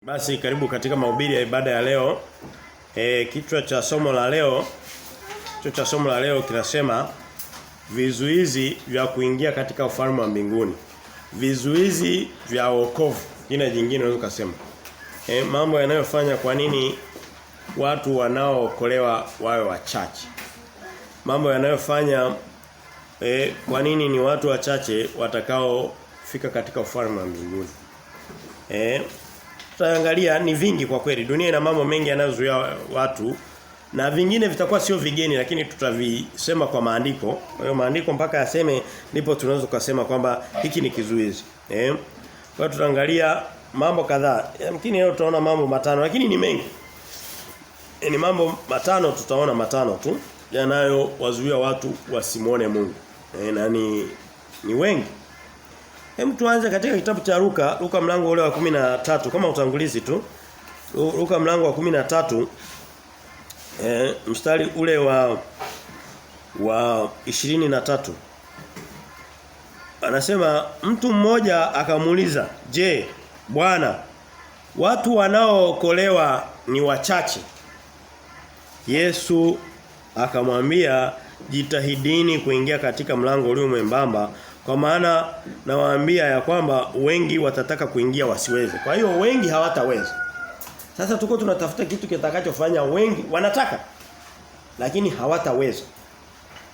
Basi karibu katika mahubiri ya ibada ya leo. Kichwa cha somo la leo kinasema vizuizi vya kuingia katika ufalme wa mbinguni. Vizuizi vya wokovu. Jina jingine unaweza kusema. Mambo yanayofanya kwa nini watu wanaookolewa wawe wachache. Mambo yanayofanya kwa nini ni watu wachache watakaofika katika ufalme wa mbinguni. Tutaangalia ni vingi kwa kweli. Dunia ina mambo mengi yanayozuia watu na vingine vitakuwa sio vigeni lakini tutavisema kwa maandiko. Kwa hiyo maandiko mpaka yaseme ndipo tunaweza kusema kwamba hiki ni kizuizi. Kwa hiyo tutaangalia mambo kadhaa. Yamkini leo tutaona mambo matano lakini ni mengi. Ni mambo matano tutaona matano tu yanayowazuia watu wasimuone Mungu. Na ni wengi. Hem tuanze katika kitabu cha Luka mlango ule wa 13 kama utangulizi tu. Luka mlango wa 13 mstari ule wa 23. Anasema mtu mmoja akamuuliza, "Je, Bwana, watu wanaookolewa ni wachache?" Yesu akamwambia, "Jitahidini kuingia katika mlango ule mwembamba, kwa maana nawaambia ya kwamba wengi watataka kuingia wasiweze." Kwa hiyo wengi hawataweza. Sasa tuko tunatafuta kitu kitakachofanya wengi wanataka lakini hawataweza.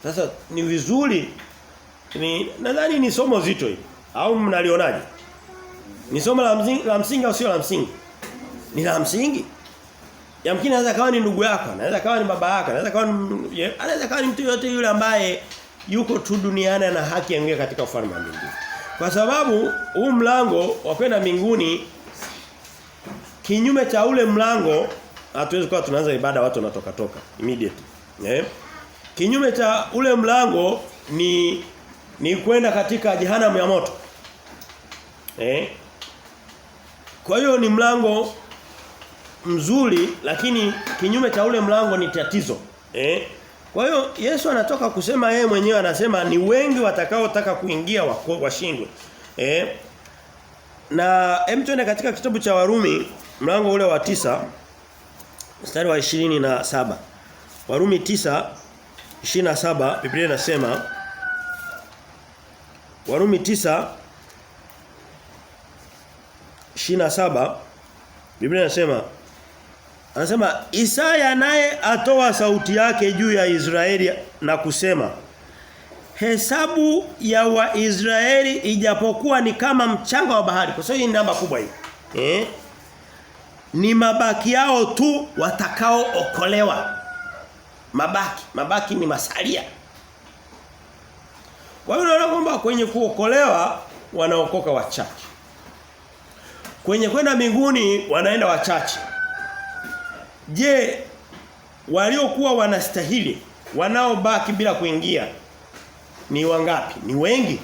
Sasa ni vizuri nadhani ni somo zito hili au mnalionaje? Ni somo la msingi au sio la msingi? Ni la msingi. Yamkini anaweza kawa ni ndugu yako, anaweza kawa ni baba yako, anaweza kawa ni mtu yote yule ambaye yuko tu duniani na haki ya kuingia katika ufalme wa mbinguni. Kwa sababu huu mlango wa kwenda mbinguni kinyume cha ule mlango hatuwezi kuwa tunaanza ibada watu wanatoka immediate. Kinyume cha ule mlango ni kwenda katika jehanamu ya moto. Kwa hiyo ni mlango mzuri lakini kinyume cha ule mlango ni tatizo. Kwa hiyo Yesu anatoka kusema yeye mwenyewe anasema ni wengi watakaotaka kuingia washindwe. Na twende katika kitabu cha Warumi mlango ule wa 9 mstari wa 27. Warumi 9:27 Biblia inasema Warumi 9:27 Biblia anasema Isaya naye atoa sauti yake juu ya Israeli na kusema, hesabu ya Waisraeli ijapokuwa ni kama mchanga wa bahari. Kwa sababu hii ni namba kubwa hii. Ni mabaki yao tu watakaookolewa. Mabaki ni masalia. Kwa hiyo unaona kwamba kwenye kuokolewa wanaokoka wachache. Kwenye kwenda mbinguni wanaenda wachache. Je, waliokuwa wanastahili wanaobaki bila kuingia ni wangapi? Ni wengi.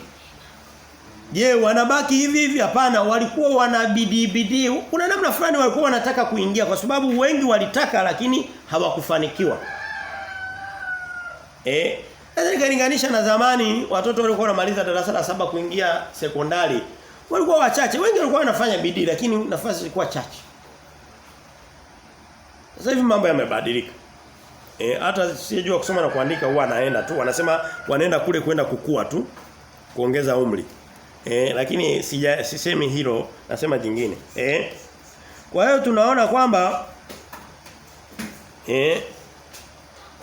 Je, wanabaki hivi? Hapana, walikuwa wanabidii. Kuna namna fulani walikuwa wanataka kuingia kwa sababu wengi walitaka lakini hawakufanikiwa. Sasa nikalinganisha na zamani watoto walikuwa wanamaliza darasa la 7 kuingia sekondari. Walikuwa wachache. Wengi walikuwa wanafanya bidii lakini nafasi zilikuwa chache. Sasa hivi mambo yamebadilika. Hata sijui kusoma na kuandika huwa anaenda tu. Wanasema wanaenda kule kwenda kukua tu, kuongeza umri. Lakini sisemi hilo, nasema jingine. Kwa hiyo tunaona kwamba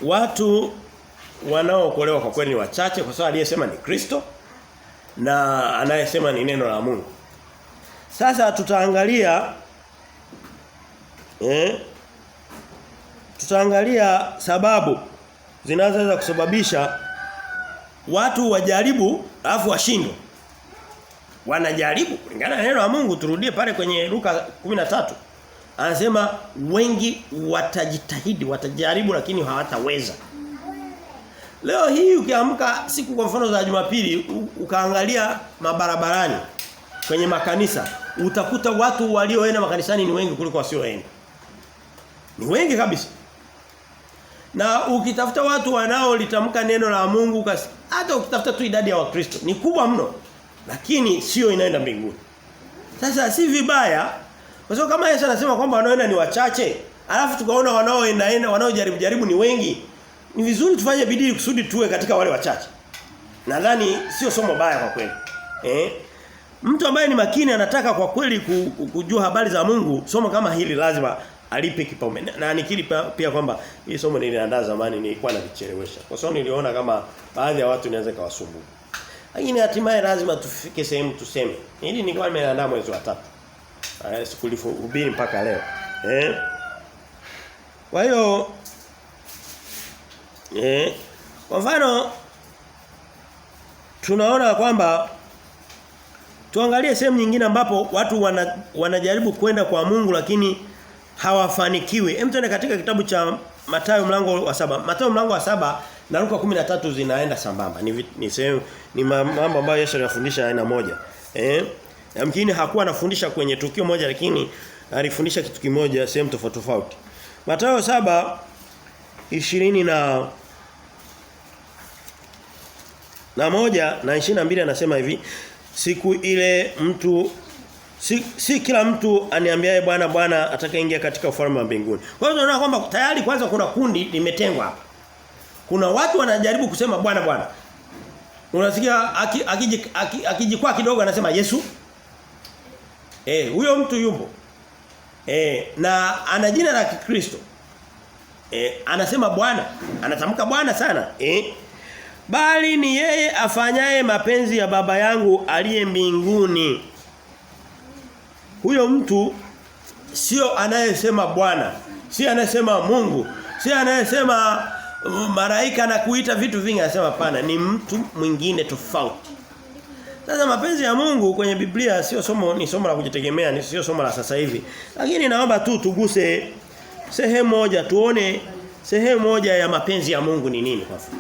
watu wanaookolewa kwa kweli ni wachache kwa sababu aliyesema ni Kristo na anayesema ni neno la Mungu. Sasa tutaangalia sababu zinazoweza kusababisha watu wajaribu alafu washindwe. Wanajaribu kulingana na neno la Mungu. Turudie pale kwenye Luka 13. Anasema wengi watajitahidi, watajaribu lakini hawataweza. Leo hii ukiamka siku kwa mfano za Jumapili ukaangalia mabarabarani kwenye makanisa utakuta watu walioenda makanisani ni wengi kuliko wasioenda. Ni wengi kabisa. Na ukitafuta watu wanaolitamka neno la Mungu hata ukitafuta tu idadi ya Wakristo ni kubwa mno lakini sio inaenda mbinguni. Sasa si vibaya Kwa sababu kama Yesu anasema kwamba wanaoenda ni wachache, alafu tukaona wanaojaribu ni wengi, ni vizuri tufanye bidii kusudi tuwe katika wale wachache. Nadhani sio somo baya kwa kweli. Mtu ambaye ni makini anataka kwa kweli kujua habari za Mungu, somo kama hili lazima alipe kipaumbele. Na nikiri pia kwamba hii somo niliandaa zamani nilikuwa nalichelewesha. Kwa sababu niliona kama baadhi ya watu inaweza kawasumbua. Lakini hatimaye lazima tufike sehemu tuseme. Hili nilikuwa nimeandaa mwezi wa 3. Sikulihubiri mpaka leo. Kwa hiyo kwa mfano tunaona kwamba tuangalie sehemu nyingine ambapo watu wanajaribu kwenda kwa Mungu lakini hawafanikiwi. Hem, tuende katika kitabu cha Mathayo mlango wa 7. Mathayo mlango wa 7 na Luka 13 zinaenda sambamba. Ni mambo ambayo Yesu alifundisha aina moja. Yamkini hakuwa anafundisha kwenye tukio moja lakini alifundisha kitu kimoja sehemu tofauti tofauti. Mathayo 7:20 na 22 anasema hivi, siku ile mtu si kila mtu aniambiaye Bwana Bwana atakayeingia katika ufalme wa mbinguni. Kwa hiyo tunaona kwamba tayari kwanza kuna kundi limetengwa hapa. Kuna watu wanajaribu kusema Bwana Bwana. Unasikia akijikwaa kidogo anasema Yesu. Huyo mtu yupo. Na ana jina la Kikristo. Anasema Bwana, anatamka Bwana sana. Bali ni yeye afanyaye mapenzi ya Baba yangu aliye mbinguni. Huyo mtu sio anayesema Bwana, si anayesema Mungu, si anayesema malaika na kuita vitu vingi, anasema hapana, ni mtu mwingine tofauti. Sasa mapenzi ya Mungu kwenye Biblia sio somo, ni somo la kujitegemea, ni sio somo la sasa hivi. Lakini naomba tu tuguse sehemu moja, tuone sehemu moja ya mapenzi ya Mungu ni nini kwa mfano.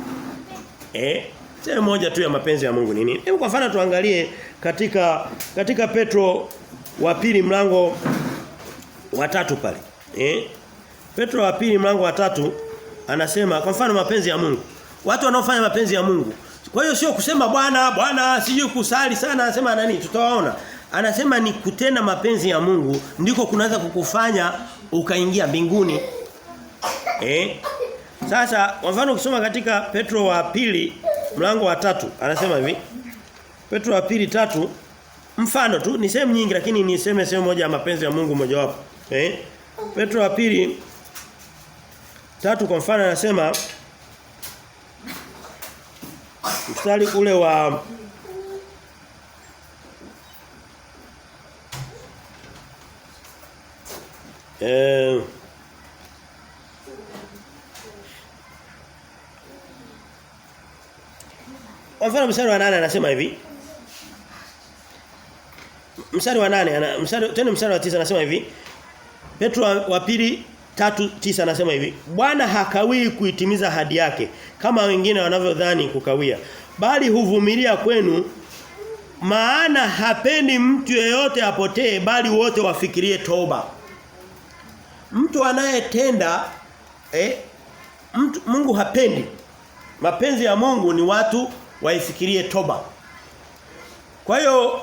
Sehemu moja tu ya mapenzi ya Mungu ni nini? Hebu kwa mfano tuangalie katika Petro wa pili mlango wa 3 pale. Petro wa pili mlango wa 3 anasema kwa mfano mapenzi ya Mungu. Watu wanaofanya mapenzi ya Mungu. Kwa hiyo sio kusema Bwana, Bwana sijui kusali sana, anasema nani? Tutawaona. Anasema ni kutenda mapenzi ya Mungu ndiko kunaweza kukufanya ukaingia mbinguni. Sasa kwa mfano ukisoma katika Petro wa pili mlango wa 3 anasema hivi. Petro wa pili 3 mfano tu ni sehemu nyingi lakini ni sehemu moja ya mapenzi ya Mungu mojawapo. Petro wa pili 3 kwa mfano anasema mstari ule wa kwa mfano mstari wa 8 anasema hivi. Mstari wa 8 tena mstari wa 9 anasema hivi. Petro wa pili 3:9 anasema hivi. Bwana hakawii kuitimiza ahadi yake kama wengine wanavyodhani kukawia, bali huvumilia kwenu, maana hapendi mtu yeyote apotee, bali wote wafikirie toba. Mtu anayetenda Mungu hapendi. Mapenzi ya Mungu ni watu waifikirie toba. Kwa hiyo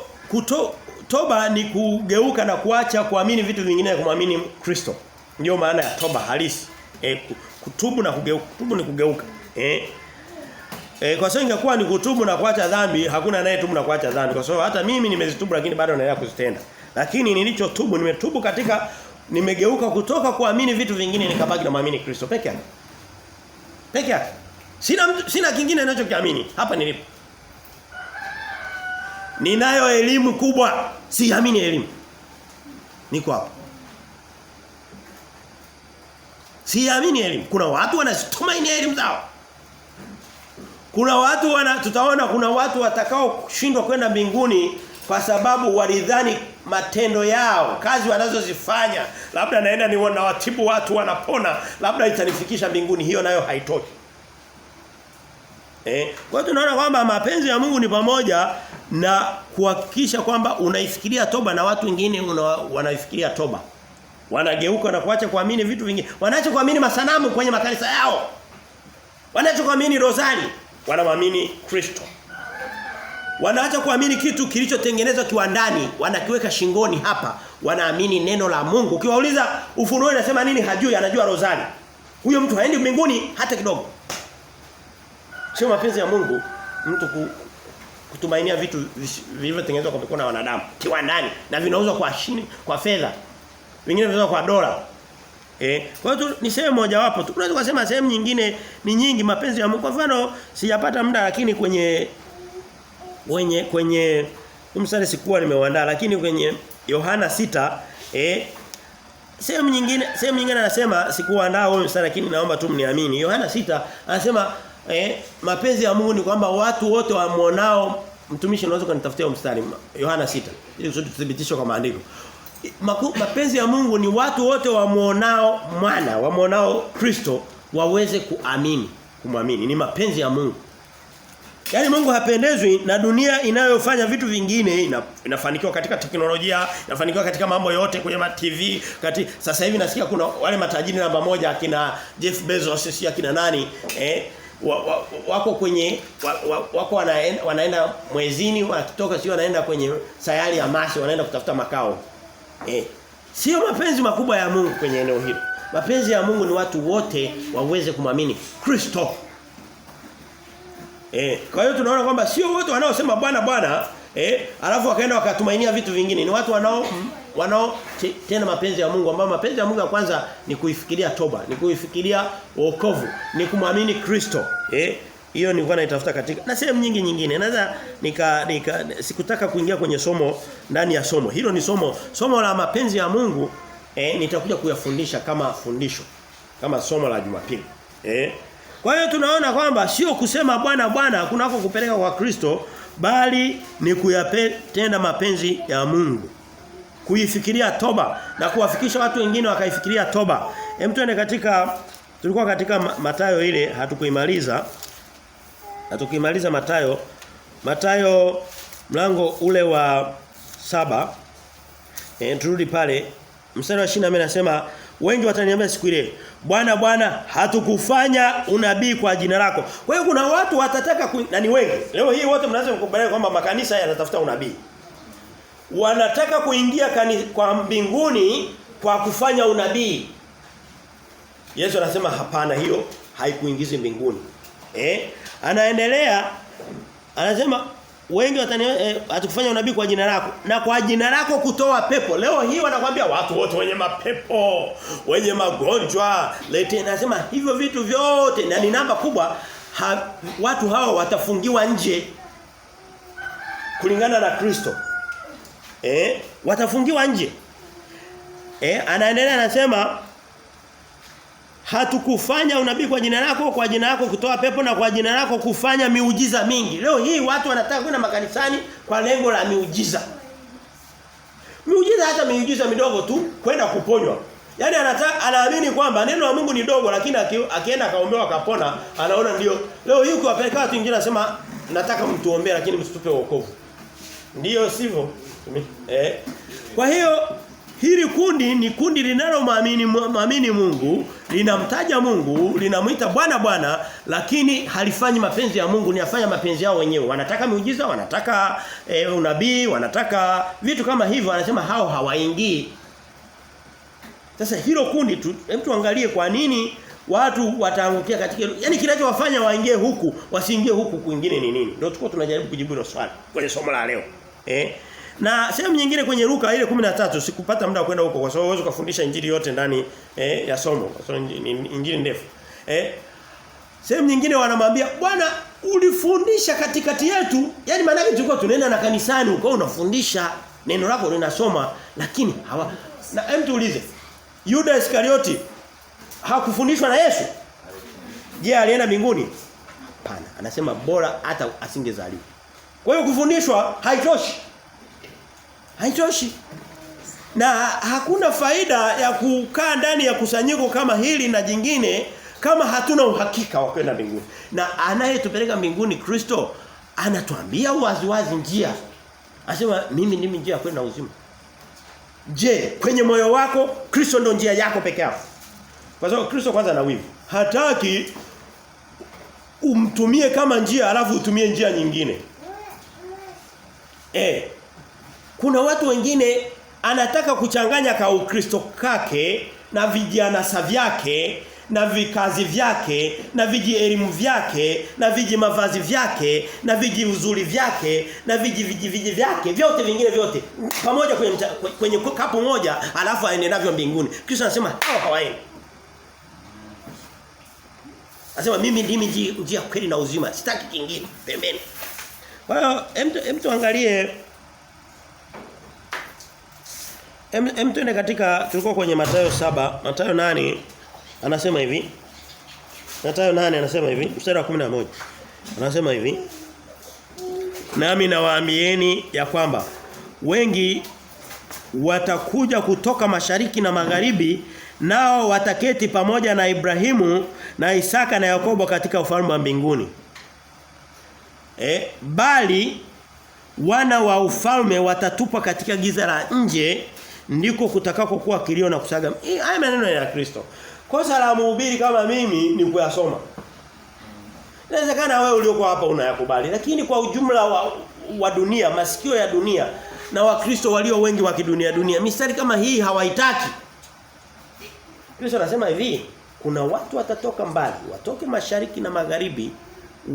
toba ni kugeuka na kuacha kuamini vitu vingine na kumwamini Kristo. Ndio maana ya toba halisi. Kutubu na kugeuka. Kutubu ni kugeuka. Kwa sababu ingekuwa ni kutubu na kuacha dhambi, hakuna anayetubu na kuacha dhambi. Kwa sababu hata mimi nimezitubu lakini bado naendelea kuzitenda. Lakini nilichotubu, nimetubu katika nimegeuka kutoka kuamini vitu vingine nikabaki na muamini Kristo peke yake. Peke yake. Sina kingine ninachokiamini hapa nilipo. Ninayo elimu kubwa, siamini elimu. Niko hapa. Siamini elimu. Kuna watu wanatumaini elimu zao. Kuna watu tutaona kuna watu watakao kushindwa kwenda mbinguni kwa sababu walidhani matendo yao, kazi wanazozifanya, labda naenda niona watibu watu wanapona, labda itanifikisha mbinguni. Hiyo nayo haitoki. Kwa hiyo tunaona kwamba mapenzi ya Mungu ni pamoja na kuhakikisha kwamba unaifikiria toba na watu wengine wanaifikiria toba. Wanageuka na kuacha kuamini vitu vingine. Wanaacha kuamini masanamu kwenye makanisa yao. Wanaacha kuamini rozari, wanamwamini Kristo. Wanaacha kuamini kitu kilichotengenezwa kiwandani, wanakiweka shingoni hapa. Wanaamini neno la Mungu. Ukiwauliza Ufunuo inasema nini hajui, anajua rozari. Huyo mtu haendi mbinguni hata kidogo. Sio mapenzi ya Mungu mtu kutumainia vitu vilivyotengenezwa kwa mikono ya wanadamu kiwandani na vinauzwa kwa fedha. Vingine vinauzwa kwa dola. Kwa hiyo ni sehemu moja wapo tu. Unaweza kusema sehemu nyingine ni nyingi mapenzi ya Mungu. Kwa mfano sijapata muda lakini kwenye mstari sikuwa nimeuandaa lakini kwenye Yohana 6 sehemu nyingine anasema sikuandaa huo mstari lakini naomba tu mniamini. Yohana 6 anasema mapenzi ya Mungu ni kwamba watu wote wamuonao. Mtumishi unaweza kunitafutia mstari Yohana 6 ili tuthibitishe kwa maandiko. Mapenzi ya Mungu ni watu wote wamuonao mwana, wamuonao Kristo waweze kumwamini. Ni mapenzi ya Mungu. Yaani Mungu hapendezwi na dunia inayofanya vitu vingine, inafanikiwa katika teknolojia, inafanikiwa katika mambo yote kwenye TV, sasa hivi nasikia kuna wale matajiri namba 1 akina Jeff Bezos, akina nani, wako kwenye wako wanaenda mwezini, wakitoka sio wanaenda kwenye sayari ya Mars, wanaenda kutafuta makao. Sio mapenzi makubwa ya Mungu kwenye eneo hilo. Mapenzi ya Mungu ni watu wote waweze kumwamini Kristo. Kwa hiyo tunaona kwamba sio wote wanaosema Bwana Bwana, alafu wakaenda wakatumainia vitu vingine. Ni watu wanao tena mapenzi ya Mungu, ambao mapenzi ya Mungu ya kwanza ni kuifikiria toba, ni kuifikiria wokovu, ni kumwamini Kristo. Hiyo nilikuwa naitafuta katika na sehemu nyingine. Naweza sikutaka kuingia kwenye somo ndani ya somo. Hilo ni somo la mapenzi ya Mungu, nitakuja kuyafundisha kama fundisho, kama somo la Jumapili. Kwa hiyo tunaona kwamba sio kusema Bwana Bwana kunako kupeleka kwa Kristo, bali ni kuyatenda mapenzi ya Mungu. Kuifikiria toba na kuwafikisha watu wengine wakaifikiria toba. Tulikuwa katika Mathayo ile hatukuimaliza Mathayo mlango ule wa 7. Turudi pale mstari wa 20 anasema wengi wataniambia siku ile Bwana Bwana hatukufanya unabii kwa jina lako. Kwa hiyo kuna watu watataka na ni wengi. Leo hii wote mnaanza kukubaliana kwamba makanisa yanatafuta unabii. Wanataka kuingia kwa mbinguni kwa kufanya unabii. Yesu anasema hapana, hiyo haikuingizi mbinguni. Anaendelea anasema wengi hatukufanya unabii kwa jina lako na kwa jina lako kutoa pepo. Leo hii wanakuambia watu wote wenye mapepo, wenye magonjwa, anasema hivyo vitu vyote na ni namba kubwa, watu hawa watafungiwa nje kulingana na Kristo. Watafungiwa nje. Anaendelea anasema hatukufanya unabii kwa jina lako kutoa pepo na kwa jina lako kufanya miujiza mingi. Leo hii watu wanataka kwenda makanisani kwa lengo la miujiza. Miujiza hata miujiza midogo tu kwenda kuponywa. Yaani anaamini kwamba neno la Mungu ni dogo lakini akienda kaombewa akapona, anaona ndio. Leo hii ukiwapeleka watu wengine anasema nataka mtuombee lakini msitupe wokovu. Ndio sivyo? Kwa hiyo hili kundi ni kundi linalomwamini Mungu, linamtaja Mungu, linamuita Bwana Bwana, lakini halifanyi mapenzi ya Mungu, linafanya mapenzi yao wenyewe. Wanataka miujiza, wanataka unabii, wanataka vitu kama hivyo, anasema hao hawaingii. Sasa hilo kundi hebu tuangalie kwa nini watu wataangukia katika yani kinachowafanya waingie huku, wasiingie huku kwingine ni nini? Ndio tuko tunajaribu kujibu hilo swali kwenye somo la leo. Na sehemu nyingine kwenye Luka ile 13 sikupata muda wa kwenda huko kwa sababu uwezo kufundisha injili yote ndani ya somo. Kwa sababu injili ndefu. Sehemu nyingine wanamwambia Bwana ulifundisha katikati yetu. Yaani maana yake tulikuwa tunaenda na kanisani uko unafundisha neno lako linasoma lakini na hem tuulize. Yuda Iskarioti hakufundishwa na Yesu? Je, alienda mbinguni? Hapana. Anasema bora hata asingezaliwa. Kwa hiyo kufundishwa haitoshi. Haitoshi. Na hakuna faida ya kukaa ndani ya kusanyiko kama hili na jingine kama hatuna uhakika wa kwenda mbinguni. Na anayetupeleka mbinguni Kristo anatuambia waziwazi njia. Anasema mimi ndimi njia ya kwenda uzima. Je, kwenye moyo wako Kristo ndo njia yako peke yako? Kwa sababu Kristo kwanza ana wivu. Hataki umtumie kama njia alafu utumie njia nyingine. Kuna watu wengine anataka kuchanganya ka Ukristo kake na vijianasa vyake na vikazi vyake na viji elimu vyake na viji mavazi vyake na viji uzuri vyake na viji vyake vyote vingine vyote pamoja kwenye kapu moja alafu aende navyo mbinguni. Kristo anasema hao hawaendi. Anasema mimi ndimi njia kweli na uzima, sitaki kingine pembeni. Kwa hiyo mtu angalie tuende katika tulikuwa kwenye Mathayo 7, Mathayo 8 anasema hivi. Mathayo 8 anasema hivi, mstari wa 11. Anasema hivi. Nami nawaambieni ya kwamba wengi watakuja kutoka mashariki na magharibi nao wataketi pamoja na Ibrahimu na Isaka na Yakobo katika ufalme wa mbinguni. Bali wana wa ufalme watatupwa katika giza la nje ndiko kutakako kuwa kilio na kusaga. Haya maneno ya Kristo. Kosa la mhubiri kama mimi ni kuyasoma. Inawezekana wewe ulioko hapa unayakubali, lakini kwa ujumla wa dunia, masikio ya dunia na Wakristo walio wengi wa dunia mistari kama hii hawaitaki. Kristo anasema hivi, kuna watu watatoka mbali, watoke mashariki na magharibi,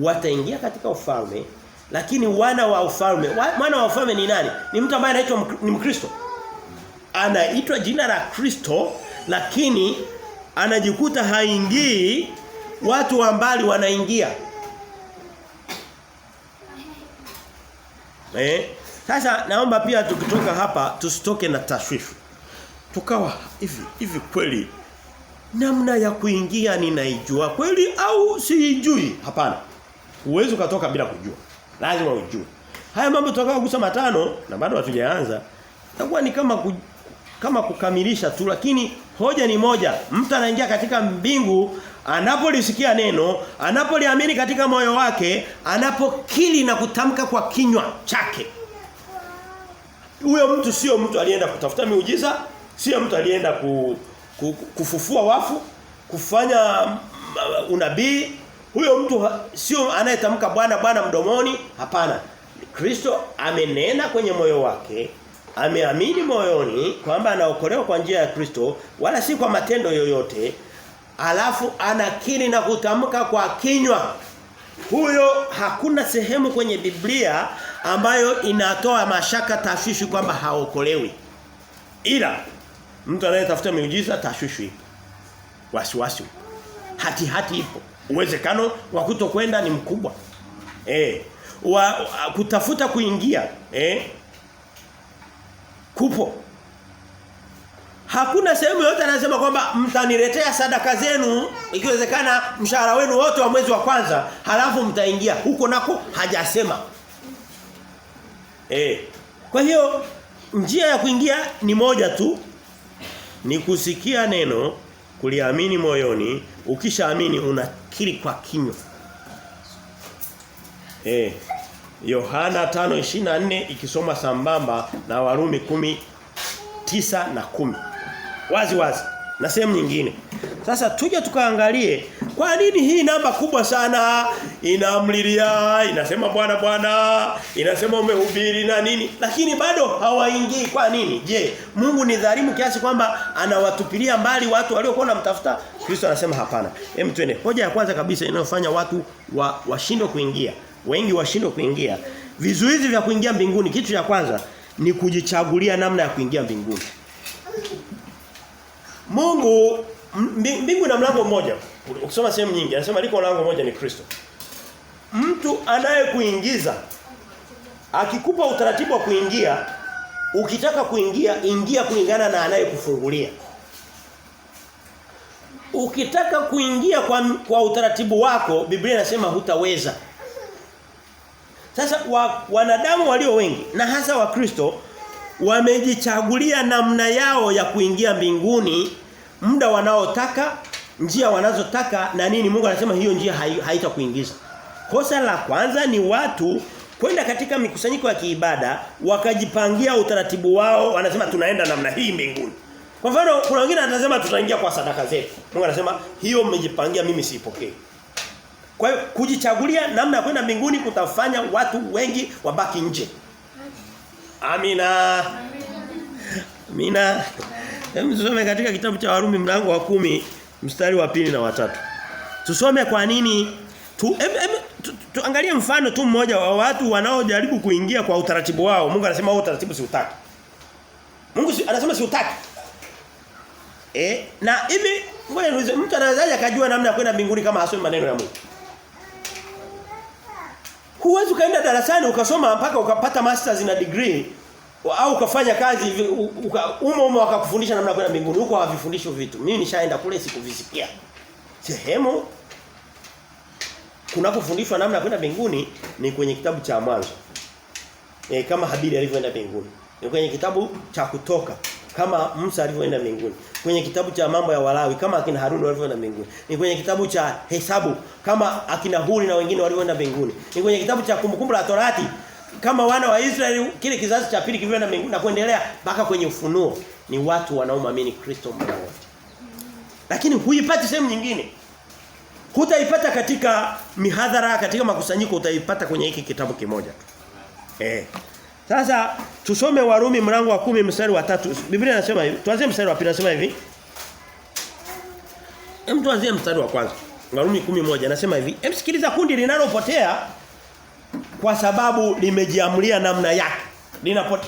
wataingia katika ufalme, lakini wana wa ufalme ni nani? Ni mtu ambaye anaitwa ni Mkristo. Anaitwa jina la Kristo, lakini anajikuta haingii, watu wa mbali wanaingia. Sasa naomba pia tukitoka hapa tusitoke na tashwifu. Tukawa hivi kweli namna ya kuingia ninaijua kweli au siijui? Hapana. Huwezi ukatoka bila kujua. Lazima ujue. Haya mambo tutakao kusema 5 na bado hatujaanza. Itakuwa ni kama kukamilisha tu, lakini hoja ni moja. Mtu anaingia katika mbingu anapolisikia neno, anapoliamini katika moyo wake, anapokiri na kutamka kwa kinywa chake. Huyo mtu sio mtu alienda kutafuta miujiza, sio mtu alienda kufufua wafu, kufanya unabii. Huyo mtu sio anayetamka Bwana mdomoni, hapana. Kristo amenena kwenye moyo wake, ameamini moyoni kwamba anaokolewa kwa njia ya Kristo, wala si kwa matendo yoyote. Alafu anakiri na kutamka kwa kinywa. Huyo hakuna sehemu kwenye Biblia ambayo inatoa mashaka tashwishi kwamba haokolewi. Ila mtu anayetafuta miujiza tashwishi ipo. Wasiwasi. Hati ipo. Uwezekano wa kutokwenda ni mkubwa. Kutafuta kuingia, kupo. Hakuna sehemu yote anasema kwamba mtaniletea sadaka zenu, ikiwezekana mshahara wenu wote wa mwezi wa kwanza, halafu mtaingia. Huko nako hajasema. Kwa hiyo njia ya kuingia ni moja tu. Ni kusikia neno, kuliamini moyoni, ukishaamini unakiri kwa kinywa. Yohana 5:24 ikisoma sambamba na Warumi 10:9 na 10. Wazi na sehemu nyingine. Sasa tuje tukaangalie kwa nini hii namba kubwa sana inaamlilia, inasema Bwana, inasema umehubiri na nini, lakini bado hawaingii. Kwa nini? Je, Mungu ni dhalimu kiasi kwamba anawatupilia mbali watu waliokuwa wanamtafuta? Kristo anasema hapana. Hem, twende. Hoja ya kwanza kabisa inayofanya watu washindwe kuingia, wengi washindwe kuingia, vizuizi vya kuingia mbinguni, kitu cha kwanza ni kujichagulia namna ya kuingia mbinguni. Mungu mbingu na mlango mmoja. Ukisoma sehemu nyingi anasema liko mlango mmoja ni Kristo. Mtu anayekuingiza akikupa utaratibu wa kuingia, ukitaka kuingia, ingia kulingana na anayekufungulia. Ukitaka kuingia kwa utaratibu wako, Biblia inasema hutaweza. Sasa wanadamu walio wengi na hasa Wakristo wamejichagulia namna yao ya kuingia mbinguni, muda wanaotaka, njia wanazotaka na nini. Mungu anasema hiyo njia haitakuingiza. Kosa la kwanza ni watu kwenda katika mikusanyiko ya kiibada wakajipangia utaratibu wao, wanasema tunaenda namna hii mbinguni. Kwa mfano kuna wengine wanasema tutaingia kwa sadaka zetu. Mungu anasema hiyo mmejipangia, mimi siipokei. Kwa hiyo kujichagulia namna ya kwenda mbinguni kutafanya watu wengi wabaki nje. Amina. Amina. Tusome katika kitabu cha Warumi mlango wa 10 mstari wa 2 na wa 3. Tusome kwa nini tuangalie mfano tu mmoja wa watu wanaojaribu kuingia kwa utaratibu wao. Mungu anasema huo utaratibu siutaki. Mungu anasema siutaki. Na hivi ngoja niulize, mtu anawezaje akajua namna ya kwenda mbinguni kama hasomi maneno ya Mungu? Huwezi kaenda darasani ukasoma mpaka ukapata masters na degree au ukafanya kazi umo wakakufundisha namna ya kwenda mbinguni. Huko hawavifundishi vitu. Mimi nishaenda kule sikuvisikia. Sehemu kunakofundishwa namna ya kwenda mbinguni ni kwenye kitabu cha Mwanzo. Kama Habili alivyoenda mbinguni. Ni kwenye kitabu cha Kutoka kama Musa alivyoenda mbinguni. Kwenye kitabu cha Mambo ya Walawi kama akina Haruni walivyoenda mbinguni. Ni kwenye kitabu cha Hesabu kama akina Huri na wengine walivyoenda mbinguni. Ni kwenye kitabu cha Kumbukumbu la Torati kama wana wa Israeli kile kizazi cha pili kilivyoenda mbinguni na kuendelea mpaka kwenye Ufunuo. Ni watu wanaoamini Kristo mmoja wote. Lakini huipati sehemu nyingine. Hutaipata katika mihadhara, katika makusanyiko, utaipata kwenye hiki kitabu kimoja tu. Sasa tusome Warumi mlango wa 10 mstari wa 3. Biblia inasema hivi. Tuanze mstari wa 2 inasema hivi. Tuanze mstari wa kwanza. Warumi 10:1 anasema hivi. Sikiliza kundi linalopotea kwa sababu limejiamulia namna yake.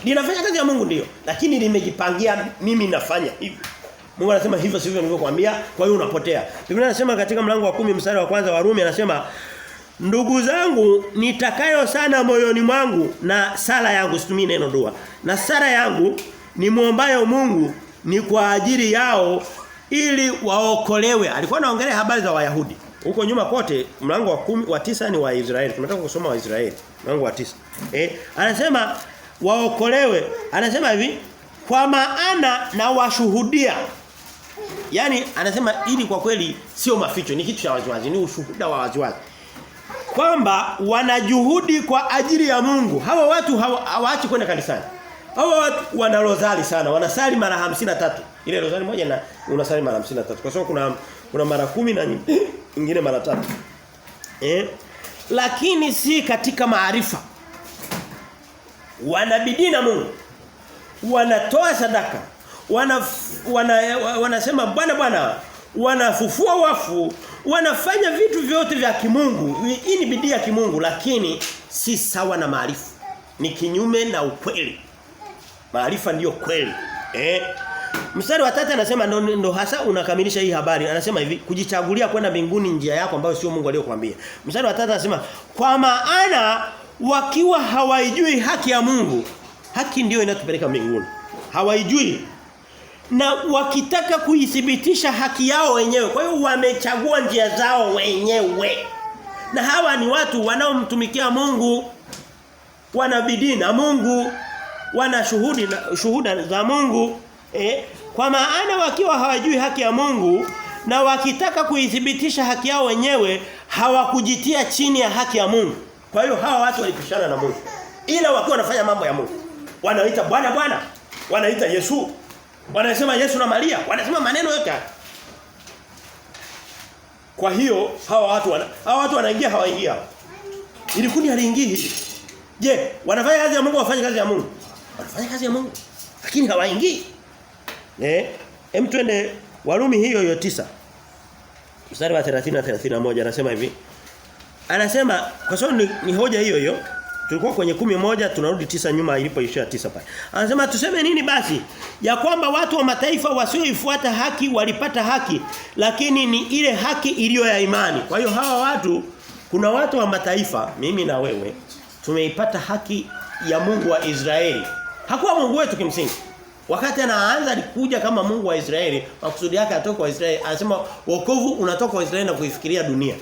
Linafanya kazi ya Mungu ndio, lakini limejipangia mimi nafanya hivi. Mungu anasema hivyo sivyo nilivyokuambia, kwa hiyo unapotea. Biblia inasema katika mlango wa 10 mstari wa kwanza Warumi anasema ndugu zangu nitakayo sana moyoni mwangu na sala yangu situmii neno dua. Na sala yangu ni muombayo Mungu ni kwa ajili yao ili waokolewe. Alikuwa anaongelea habari za Wayahudi. Huko nyuma kote mlango wa 10 wa 9 ni wa Israeli. Tunataka kusoma wa Israeli. Mlango wa 9. Anasema waokolewe. Anasema hivi kwa maana na washuhudia. Yaani anasema ili kwa kweli sio maficho, ni kitu cha waziwazi, ni ushuhuda wa waziwazi. Kwamba wanajuhudi kwa ajili ya Mungu. Hawa watu hawaachi kwenda kanisani. Hawa watu wana rozari sana, wanasali mara 53. Ile rozari moja na unasali mara 53. Kwa sababu kuna mara 10 na nyingine mara 3. Lakini si katika maarifa. Wanabidii na Mungu. Wanatoa sadaka. Wanasema Bwana wanafufua wafu, wanafanya vitu vyote vya kimungu. Hii ni bidii ya kimungu lakini si sawa na maarifa. Ni kinyume na ukweli. Maarifa ndiyo kweli. Mstari wa 3 anasema ndo hasa unakamilisha hii habari. Anasema hivi kujichagulia kwenda mbinguni njia yako ambayo sio Mungu aliyokuambia. Mstari wa 3 anasema kwa maana wakiwa hawaijui haki ya Mungu, haki ndiyo inatupeleka mbinguni. Hawaijui na wakitaka kuithibitisha haki yao wenyewe. Kwa hiyo wamechagua njia zao wenyewe. Na hawa ni watu wanaomtumikia Mungu, wanabidii na Mungu, wana shuhuda za Mungu. Kwa maana wakiwa hawajui haki ya Mungu na wakitaka kuithibitisha haki yao wenyewe hawakujitia chini ya haki ya Mungu. Kwa hiyo hawa watu walipishana na Mungu. Ila wakiwa wanafanya mambo ya Mungu. Wanaita Bwana, wanaita Yesu. Wanasema Yesu na Maria, wanasema maneno yote. Kwa hiyo hawa watu wanaingia hawaingia. Ili kundi haliingii hili. Je, wanafanya kazi ya Mungu wafanye kazi ya Mungu? Wanafanya kazi ya Mungu. Lakini hawaingii. Twende Warumi hiyo 9. Mstari wa 30 na 31 anasema hivi. Anasema kwa sababu ni hoja hiyo. Tulikuwa kwenye 11 tunarudi 9 nyuma ilipoishia 9 pale. Anasema tuseme nini basi? Ya kwamba watu wa mataifa wasioifuata haki walipata haki, lakini ni ile haki iliyo ya imani. Kwa hiyo hawa watu, kuna watu wa mataifa, mimi na wewe, tumeipata haki ya Mungu wa Israeli. Hakuwa Mungu wetu kimsingi. Wakati anaanza alikuja kama Mungu wa Israeli, makusudi yake atoka kwa Israeli. Anasema wokovu unatoka kwa Israeli na kuifikiria dunia.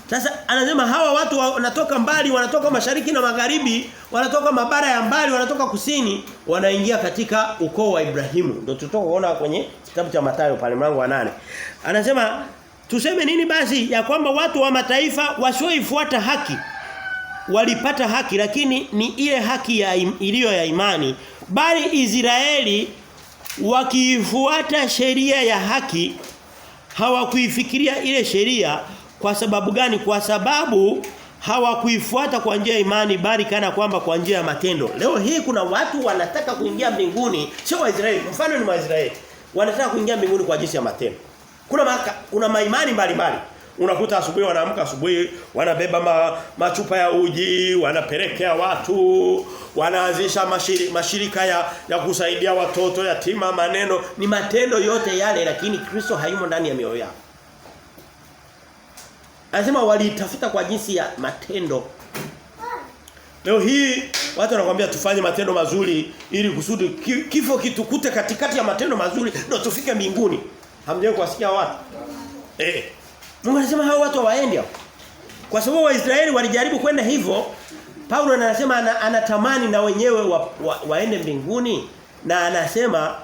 Sasa anasema hawa watu wanatoka mbali, wanatoka mashariki na magharibi, wanatoka mabara ya mbali, wanatoka kusini, wanaingia katika ukoo wa Ibrahimu. Ndio tutatoka kuona kwenye kitabu cha Mathayo pale mlango wa 8. Anasema tuseme nini basi ya kwamba watu wa mataifa wasioifuata haki walipata haki, lakini ni ile haki iliyo ya imani, bali Israeli wakiifuata sheria ya haki hawakuifikiria ile sheria. Kwa sababu gani? Kwa sababu hawakuifuata kwa njia ya imani bali kana kwamba kwa njia ya matendo. Leo hii kuna watu wanataka kuingia mbinguni, sio Waisraeli, mfano ni Waisraeli. Wanataka kuingia mbinguni kwa jinsi ya matendo. Kuna maimani mbalimbali. Unakuta asubuhi wanaamka asubuhi, wanabeba machupa ya uji, wanapelekea watu, wanaanzisha mashirika ya kusaidia watoto yatima, maneno, ni matendo yote yale, lakini Kristo hayumo ndani ya mioyo yao. Anasema walitafuta kwa jinsi ya matendo. Leo hii watu wanakuambia tufanye matendo mazuri ili kusudi kifo kitukute katikati ya matendo mazuri ndio tufike mbinguni. Hamjawahi kuwasikia watu? Mungu anasema hao watu waende hapo. Kwa sababu Waisraeli walijaribu kwenda hivyo, Paulo anasema anatamani na wenyewe waende mbinguni na anasema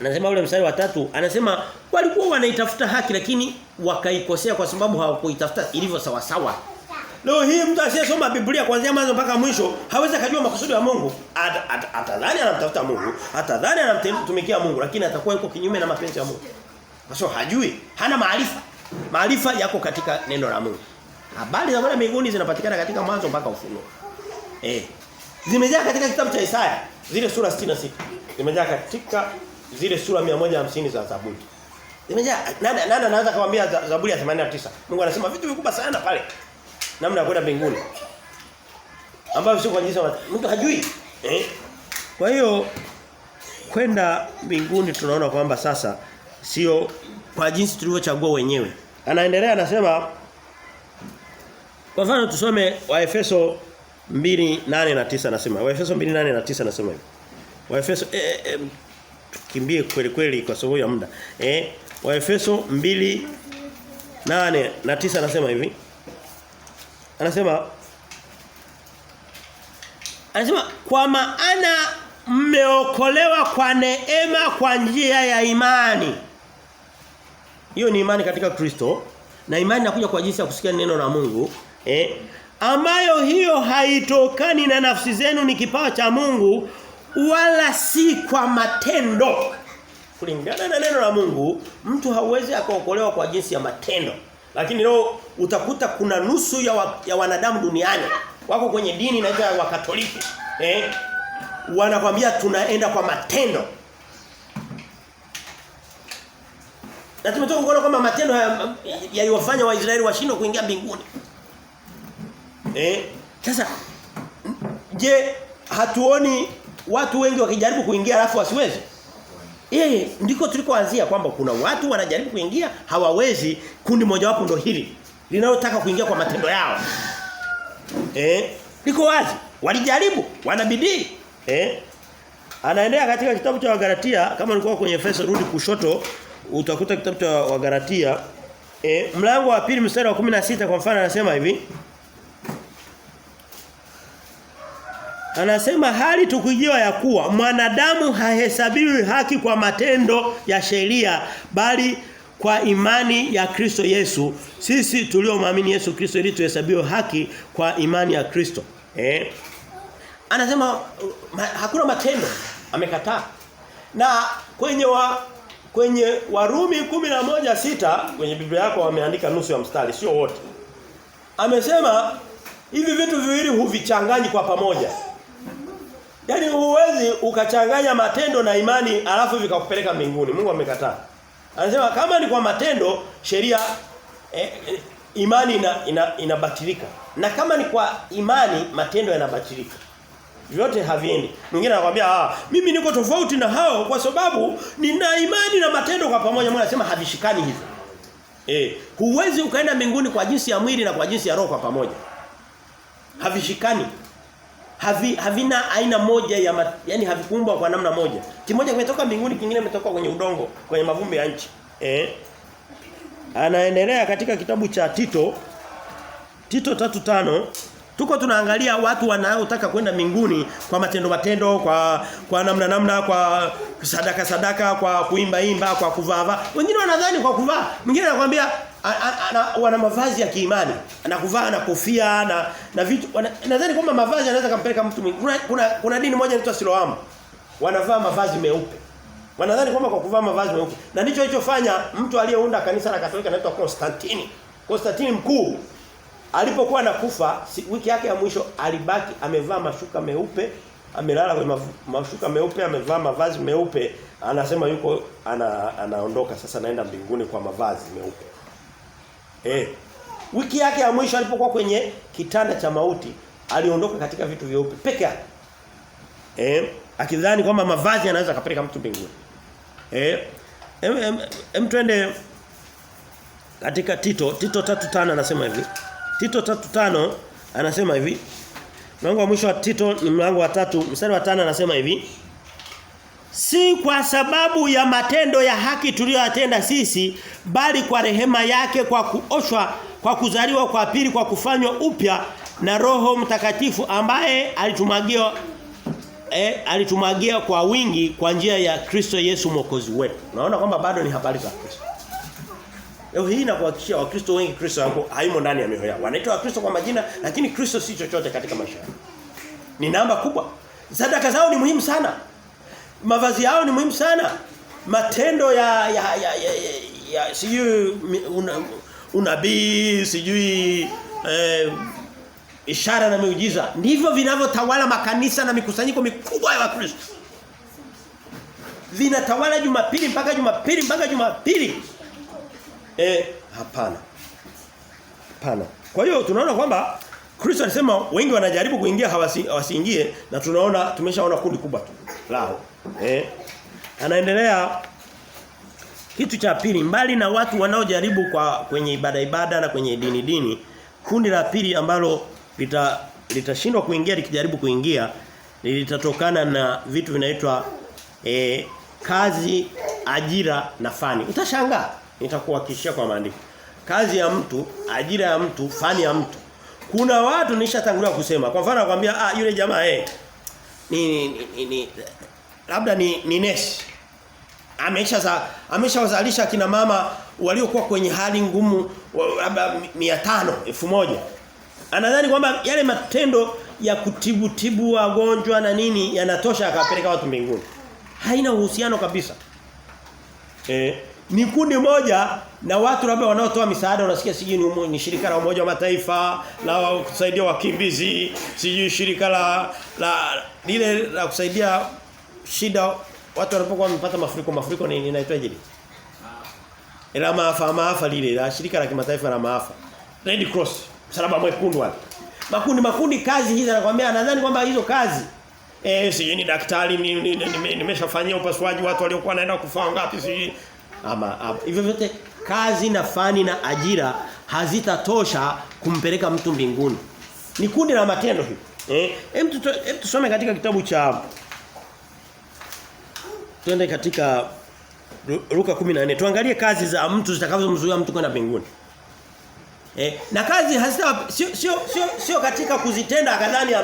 anasema ule mstari wa 3 anasema walikuwa wanaitafuta haki lakini wakaikosea kwa sababu hawakuitafuta ilivyo sawa sawa. Leo hii mtu asiyesoma Biblia kuanzia mwanzo mpaka mwisho hawezi kujua makusudi ya Mungu. Atadhani anamtafuta Mungu, atadhani anamtumikia Mungu lakini atakuwa yuko kinyume na mapenzi ya Mungu. Kwa sababu hajui, hana maarifa. Maarifa yako katika neno la Mungu. Habari za mbinguni zinapatikana katika mwanzo mpaka Ufunuo. Zimejaa katika kitabu cha Isaya, zile sura 66. Zimejaa katika zile sura 150 za Zaburi. Zimejaa nani anaweza kumwambia Zaburi ya 89. Mungu anasema vitu vikubwa sana pale. Namna ya kwenda mbinguni. Ambavyo sio kwa jinsi mtu hajui. Kwa hiyo kwenda mbinguni tunaona kwamba sasa sio kwa jinsi tulivyochagua wenyewe. Anaendelea anasema kwa mfano tusome Waefeso 2:8 na 9 anasema. Waefeso 2:8 na 9 anasema hivi. Waefeso kimbie kweli kweli kwa sababu ya muda. Waefeso 2:8 na 9 anasema hivi. Anasema kwa maana mmeokolewa kwa neema kwa njia ya imani. Hiyo ni imani katika Kristo na imani inakuja kwa jinsi ya kusikia neno la Mungu, ambayo hiyo haitokani na nafsi zenu, ni kipawa cha Mungu wala si kwa matendo. Kulingana na neno la Mungu, mtu hawezi akaokolewa kwa jinsi ya matendo. Lakini leo utakuta kuna nusu ya wanadamu duniani wako kwenye dini inaitwa ya Wakatoliki. Wanakuambia tunaenda kwa matendo. Na tumetoka kuona kwamba matendo yaliwafanya Waisraeli washindwe kuingia mbinguni. Sasa je, hatuoni watu wengi wakijaribu kuingia alafu wasiweze? Ndiko tulikoanzia kwamba kuna watu wanajaribu kuingia hawawezi, kundi moja wapo ndo hili linalotaka kuingia kwa matendo yao. Liko wazi, walijaribu, wanabidii. Anaendelea katika kitabu cha Wagalatia, kama ulikuwa kwenye Efeso rudi kushoto utakuta kitabu cha Wagalatia mlango wa 2 mstari wa 16 kwa mfano anasema hivi. Anasema hali tukijua ya kuwa mwanadamu hahesabiwi haki kwa matendo ya sheria bali kwa imani ya Kristo Yesu. Sisi tuliomwamini Yesu Kristo ili tuhesabiwe haki kwa imani ya Kristo. Anasema hakuna matendo, amekataa. Na kwenye Warumi 11:6 kwenye Biblia yako wameandika nusu ya mstari, sio wote. Amesema hivi vitu viwili huvichanganyi kwa pamoja. Yaani huwezi ukachanganya matendo na imani alafu vikakupeleka mbinguni. Mungu amekataa. Anasema kama ni kwa matendo sheria imani inabatilika. Na kama ni kwa imani matendo yanabatilika. Vyote haviendi. Mwingine anakuambia mimi niko tofauti na hao kwa sababu nina imani na matendo kwa pamoja. Mungu anasema havishikani hivyo. Huwezi ukaenda mbinguni kwa jinsi ya mwili na kwa jinsi ya roho kwa pamoja. Havishikani. Havina aina moja yani havikuumbwa kwa namna moja. Kimoja kimetoka mbinguni, kingine kimetoka kwenye udongo, kwenye mavumbi ya nchi. Anaendelea katika kitabu cha Tito 3:5. Tuko tunaangalia watu wanaotaka kwenda mbinguni kwa matendo kwa namna kwa sadaka kwa kuimba kwa kuvaa. Wengine wanadhani kwa kuvaa. Mwingine anakuambia wana mavazi ya kiimani. Anakuvaa na kofia na vitu. Nadhani kwamba mavazi yanaweza kumpeleka mtu mwingine. Kuna dini moja inaitwa Siloamu. Wanavaa mavazi meupe. Wanadhani kwamba kwa kuvaa mavazi meupe. Na ndicho alichofanya mtu aliyeunda kanisa la Katoliki anaitwa Konstantini. Konstantini mkuu. alipokuwa anakufa wiki yake ya mwisho alibaki amevaa mashuka meupe, amelala kwenye mashuka meupe, amevaa mavazi meupe, anasema yuko anaondoka sasa naenda mbinguni kwa mavazi meupe. Wiki yake ya mwisho alipokuwa kwenye kitanda cha mauti, aliondoka katika vitu vyeupe peke yake. Akidhani kwamba mavazi yanaweza kupeleka mtu mbinguni. Twende katika Tito 3:5 anasema hivi. Tito 3:5 anasema hivi. Mlango wa mwisho wa Tito ni mlango wa 3 mstari wa 5 anasema hivi. Si kwa sababu ya matendo ya haki tuliyoyatenda sisi, bali kwa rehema yake, kwa kuoshwa, kwa kuzaliwa kwa pili, kwa kufanywa upya na Roho Mtakatifu ambaye alitumwagia kwa wingi kwa njia ya Kristo Yesu Mwokozi wetu. Unaona kwamba bado ni habari za Kristo. Leo hii nakuhakikishia Wakristo wengi Kristo wako haimo ndani ya mioyo yao. Wanaitwa Wakristo kwa majina lakini Kristo si chochote katika maisha yao. Ni namba kubwa. Sadaka zao ni muhimu sana. Mavazi yao ni muhimu sana. Matendo ya sijui unabii, sijui ishara na miujiza ndivyo vinavyotawala makanisa na mikusanyiko mikubwa ya Wakristo. Vinatawala Jumapili mpaka Jumapili. Hapana. Kwa hiyo tunaona kwamba Kristo alisema wengi wanajaribu kuingia hawasiingie na tumeshaona kundi kubwa tu lao. Anaendelea kitu cha pili, mbali na watu wanaojaribu kwenye ibada na kwenye dini, kundi la pili ambalo litashindwa kuingia likijaribu kuingia litatokana na vitu vinaitwa kazi, ajira na fani. Utashangaa nitakuhakikishia kwa maandiko. Kazi ya mtu, ajira ya mtu, fani ya mtu. Kuna watu nishatangulia kusema. Kwa mfano nakwambia yule jamaa labda ni nesi. Ameshawazalisha kina mama waliokuwa kwenye hali ngumu labda 500, 1000. Anadhani kwamba yale matendo ya kutibu wagonjwa na nini yanatosha akapeleka watu mbinguni. Haina uhusiano kabisa. Ni kundi moja na watu labda wanaotoa misaada, unasikia sijui ni shirika la Umoja wa Mataifa la kusaidia wakimbizi, sijui shirika la kusaidia shida watu wanapokuwa wamepata mafuriko ni inaitwaje? La maafa lile la shirika la kimataifa la maafa. Red Cross, msalaba mwekundu wale. Makundi kazi hizi anakuambia anadhani kwamba hizo kazi sijui ni daktari nimeshafanyia upasuaji watu waliokuwa wanaenda kufa ngapi sijui hivyo vyote kazi na fani na ajira hazitatosha kumpeleka mtu mbinguni. Ni kundi la matendo hivi. Tusome katika kitabu cha twende katika Luka 14. Tuangalie kazi za mtu zitakazomzuia mtu kwenda mbinguni. Na kazi sio katika kuzitenda akadhani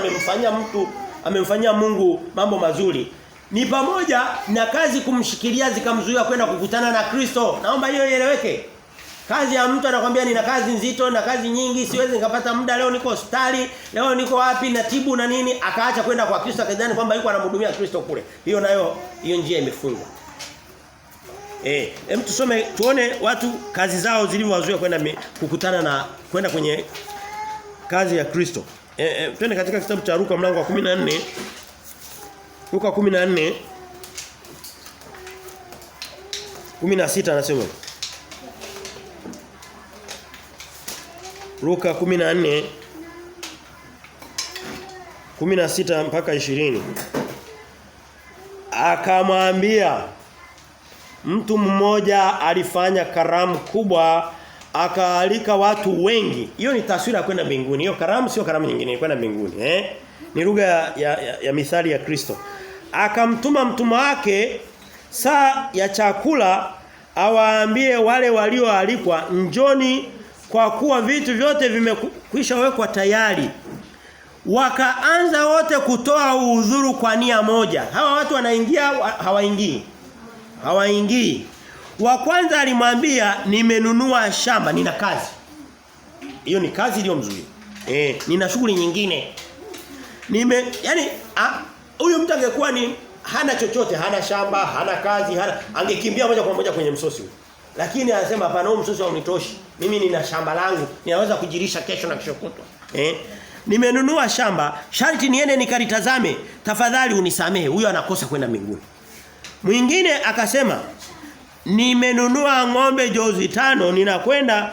amemfanyia Mungu mambo mazuri. Ni pamoja na kazi kumshikilia zikamzuia kwenda kukutana na Kristo. Naomba hiyo ieleweke. Kazi ya mtu anakuambia nina kazi nzito na kazi nyingi, siwezi nikapata muda, leo niko hospitali, leo niko wapi na tibu na nini, akaacha kwenda kwa Kristo akadhani kwamba yuko anamhudumia Kristo kule. Hiyo nayo hiyo njia imefungwa. Tusome tuone watu kazi zao zilivyowazuia kwenda kukutana na kwenda kwenye kazi ya Kristo. Twende katika kitabu cha Luka mlango wa 14. Luka 14 16 anasema. Luka 14 16 mpaka 20. Akamwambia mtu mmoja alifanya karamu kubwa akaalika watu wengi. Hiyo ni taswira ya kwenda mbinguni. Hiyo karamu sio karamu nyingine, ni kwenda mbinguni, Ni lugha ya mithali ya Kristo. Akamtuma mtumwa wake saa ya chakula awaambie wale walioalikwa, njoni kwa kuwa vitu vyote vimekwisha wekwa tayari. Wakaanza wote kutoa udhuru kwa nia moja. Hawa watu wanaingia hawaingii. Wa kwanza alimwambia nimenunua shamba, nina kazi. Hiyo ni kazi iliyomzuia. Nina shughuli nyingine. Huyu mtu angekuwa hana chochote, hana shamba, hana kazi, angekimbia moja kwa moja kwenye msosi huu. Lakini anasema hapana, huu msosi haunitoshi. Mimi nina shamba langu, ninaweza kujirisha kesho na kesho kutwa. Nimenunua shamba, sharti niende nikalitazame. Tafadhali unisamehe. Huyo anakosa kwenda mbinguni. Mwingine akasema, nimenunua ng'ombe jozi 5, ninakwenda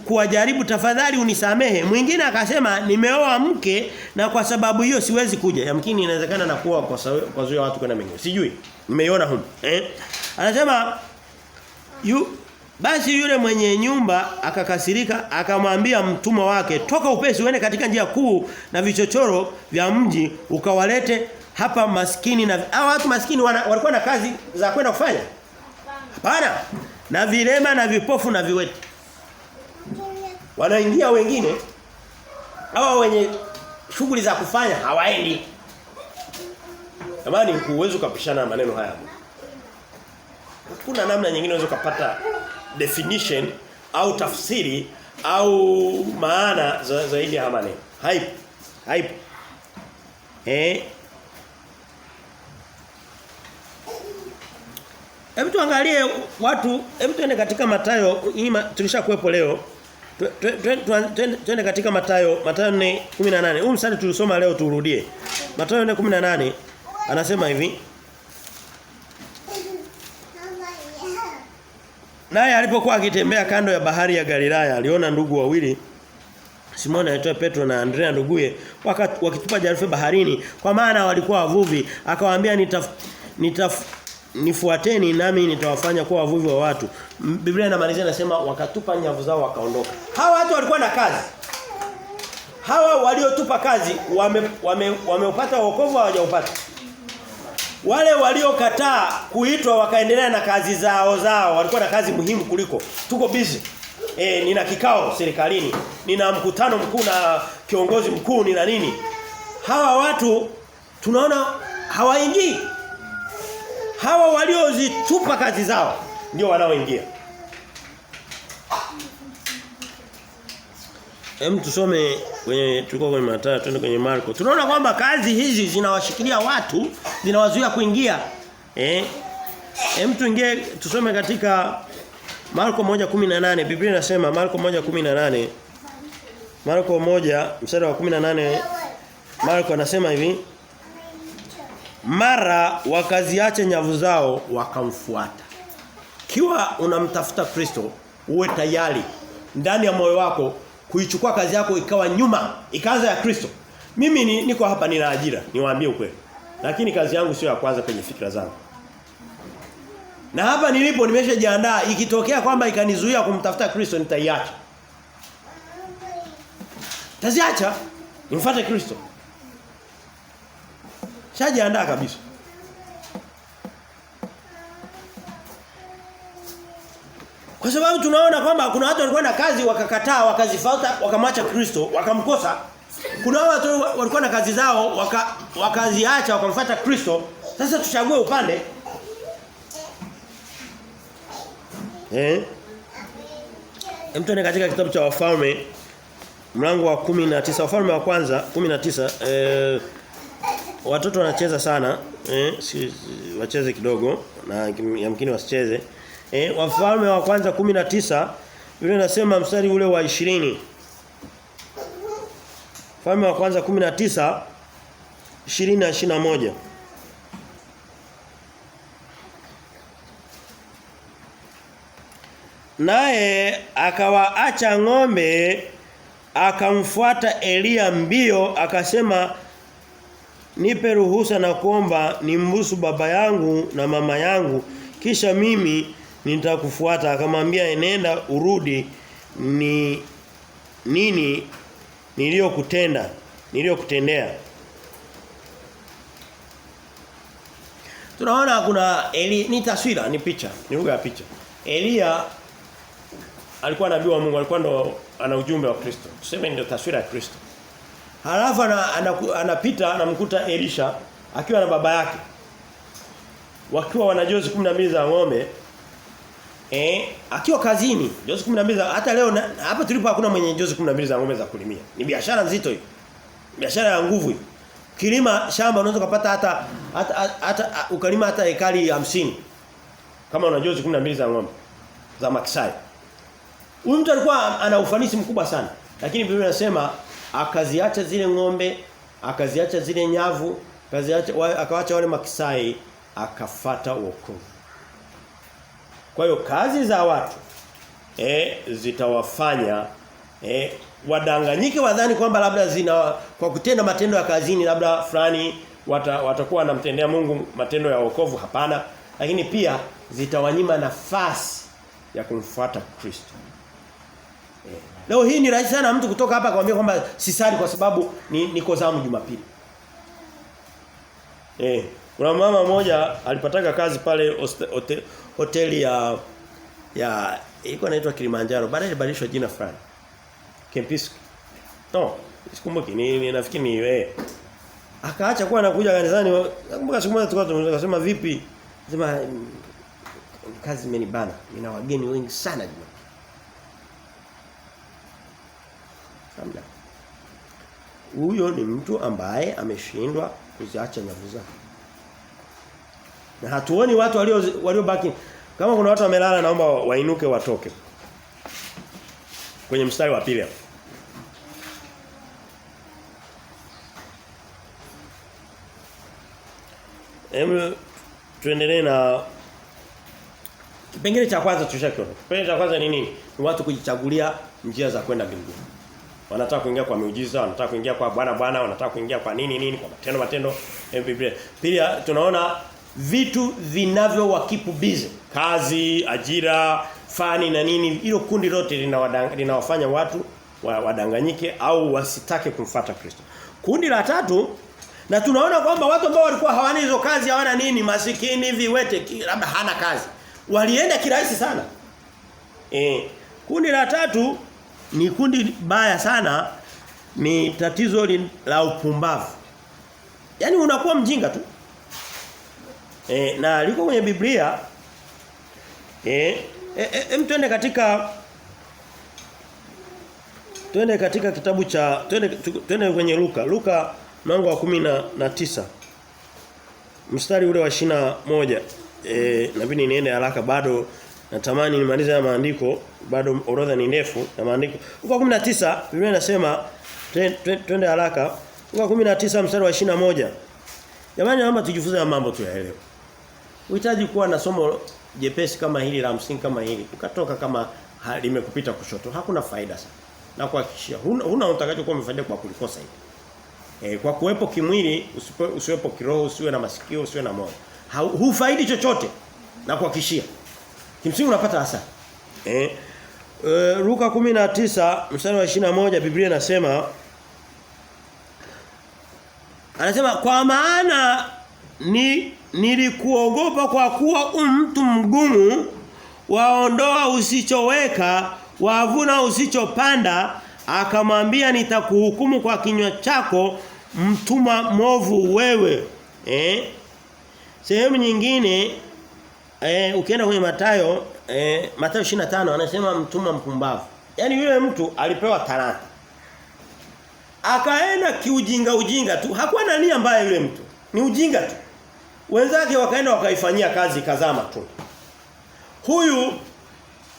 kuwajaribu, tafadhali unisamehe. Mwingine akasema, nimeoa mke na kwa sababu hiyo siwezi kuja. Yamkini inawezekana na kuoa kwa zuia watu kwenda mbinguni. Sijui. Nimeiona huko. Anasema basi yule mwenye nyumba akakasirika, akamwambia mtumwa wake, toka upesi uende katika njia kuu na vichochoro vya mji ukawalete hapa maskini. Na hao watu maskini walikuwa na kazi za kwenda kufanya? Hapana. Na vilema na vipofu na viwete. Wanaingia wengine, hao wenye shughuli za kufanya hawaendi. Jamani, huwezi kupishana na maneno haya. Kuna namna nyingine unaweza kupata definition au tafsiri au maana zaidi ya maneno. Haipo. Hebu tuangalie watu, hebu tuende katika Mathayo, tulishakuepo leo. Twende katika Mathayo 4:18. Huu mstari tulisoma leo turudie. Mathayo 4:18 anasema hivi. Naye alipokuwa akitembea kando ya bahari ya Galilaya, aliona ndugu wawili, Simoni aitwa Petro na Andrea nduguye, wakitupa jarife baharini, kwa maana walikuwa wavuvi. Akawaambia, nifuateni nami nitawafanya kuwa wavuvi wa watu. Biblia inamalizia inasema wakatupa nyavu zao wakaondoka. Hawa watu walikuwa na kazi. Hawa waliotupa kazi wameupata wokovu au hawajaupata? Wale waliokataa kuitwa wakaendelea na kazi zao walikuwa na kazi muhimu kuliko. Tuko busy. Nina kikao serikalini, nina mkutano mkuu na kiongozi mkuu, nina nini. Hawa watu tunaona hawaingii. Hawa waliozitupa kazi zao ndio wanaoingia. Tusome tulikuwa kwenye Mathayo, twende kwenye Marko. Tunaona kwamba kazi hizi zinawashikilia watu, zinawazuia kuingia. Tuingie tusome katika Marko 1:18. Biblia inasema Marko 1:18. Marko 1 mstari wa 18. Marko anasema hivi: mara wakaziacha nyavu zao wakamfuata. Kiwa unamtafuta Kristo, uwe tayari ndani ya moyo wako kuichukua kazi yako ikawa nyuma, ikaanza ya Kristo. Mimi niko hapa nina ajira, niwaambie ukweli. Lakini kazi yangu sio ya kwanza kwenye fikra zangu. Na hapa nilipo nimeshajiandaa, ikitokea kwamba ikanizuia kumtafuta Kristo nitaiacha. Taziacha, nimfuate Kristo. Shajiandaa kabisa. Kwa sababu tunaona kwamba kuna watu walikuwa na kazi wakakataa, wakazifuata, wakamwacha Kristo, wakamkosa. Kuna watu walikuwa na kazi zao wakaziacha, wakamfuata Kristo. Sasa tuchague upande. Mtuone katika kitabu cha Wafalme mlango wa 19, Wafalme wa kwanza 19. Watoto wanacheza sana, wacheze kidogo na yamkini wasicheze. Wafalme wa kwanza 19, Biblia inasema mstari ule wa 20. Wafalme wa kwanza 19 20 na 21. Naye akawaacha ng'ombe, akamfuata Elia mbio, akasema, nipe ruhusa na kuomba nimbusu baba yangu na mama yangu, kisha mimi nitakufuata. Akamwambia, enenda urudi ni nini niliyokutendea. Tunaona kuna ni taswira, ni picha, ni lugha ya picha. Elia alikuwa nabii wa Mungu, alikuwa ndo ana ujumbe wa Kristo. Tuseme ndio taswira ya Kristo. Halafu anapita anamkuta Elisha akiwa na baba yake. Wakiwa wana jozi 12 za ng'ombe. Akiwa kazini, jozi 12 hata leo hapa tulipo hakuna mwenye jozi 12 za ng'ombe za kulimia. Ni biashara nzito hiyo. Biashara ya nguvu hiyo. Kilima shamba unaweza kupata hata ukalima hata ekari 50 kama una jozi 12 za ng'ombe. za Maksai. Huyu mtu alikuwa ana ufanisi mkubwa sana. Lakini Biblia inasema akaziacha zile ng'ombe, akaziacha zile nyavu, akawaacha wale Maksai, akafata wokovu. Kwa hiyo kazi za watu zitawafanya wadanganyike wadhani kwamba labda kwa kutenda matendo ya kazini labda fulani watakuwa wanamtendea Mungu matendo ya wokovu. Hapana, lakini pia zitawanyima nafasi ya kumfuata Kristo. Leo hii ni rahisi sana mtu kutoka hapa akamwambia kwamba sisali kwa sababu niko zamu Jumapili. Kuna mama mmoja alipataka kazi pale hoteli ya ilikuwa inaitwa Kilimanjaro, baadaye ilibadilishwa jina fulani. Kempinski. No, sikumbuki nafikiri ni wewe. Akaacha kuwa anakuja kanisani. Nakumbuka siku moja tukasema vipi? Sema kazi imenibana. Nina wageni wengi sana Jumapili. Samda. Huyo ni mtu ambaye ameshindwa kuziacha nyavu zake. Na hatuoni watu waliobaki. Kama kuna watu wamelala naomba wainuke watoke. Kwenye mstari wa pili hapo. Tuendelee na kipengele cha kwanza tushakiona. Kipengele cha kwanza ni nini? Ni watu kujichagulia njia za kwenda mbinguni. Wanataka kuingia kwa miujiza, wanataka kuingia kwa bwana, wanataka kuingia kwa nini kwa matendo Biblia. Pia tunaona vitu vinavyowakipu busy, kazi, ajira, fani na nini. Hilo kundi lote linawafanya watu wadanganyike au wasitake kumfuata Kristo. Kundi la tatu, na tunaona kwamba watu ambao walikuwa hawana hizo kazi, hawana nini, masikini, viwete, labda hana kazi, walienda kirahisi sana. Kundi la tatu ni kundi baya sana, ni tatizo la upumbavu. Yaani unakuwa mjinga tu. Na liko kwenye Biblia. Twende katika kitabu cha twende kwenye Luka mlango wa 19 mstari ule wa 21. Nabidi niende haraka, bado natamani nimalize haya maandiko, bado orodha ni ndefu na maandiko. Luka 19 Biblia inasema twende haraka. Luka 19 mstari wa 21. Jamani, naomba tujifunze mambo tuyaelewe. Uhitaji kuwa na somo jepesi kama hili la msingi kama hili ukatoka kama limekupita kushoto, hakuna faida sana. Na kuhakikishia huna utakachokuwa umefaida kwa kulikosa hili. Kwa kuwepo kimwili, usiwepo kiroho, usiwe na masikio, usiwe na moyo. Hufaidi chochote. Na kuhakikishia. Kimsingi unapata hasara. Luka 19 mstari wa 21 Biblia anasema kwa maana nilikuogopa kwa kuwa mtu mgumu, waondoa usichoweka, wavuna usichopanda, akamwambia nitakuhukumu kwa kinywa chako, mtuma mwovu wewe. Sehemu nyingine ukienda kwenye Mathayo 25 anasema mtuma mpumbavu. Yaani yule mtu alipewa talanta, akaenda ujinga tu. Hakuwa na nia mbaya yule mtu. Ni ujinga tu. Wenzake wakaenda wakaifanyia kazi kazaa matunda. Huyu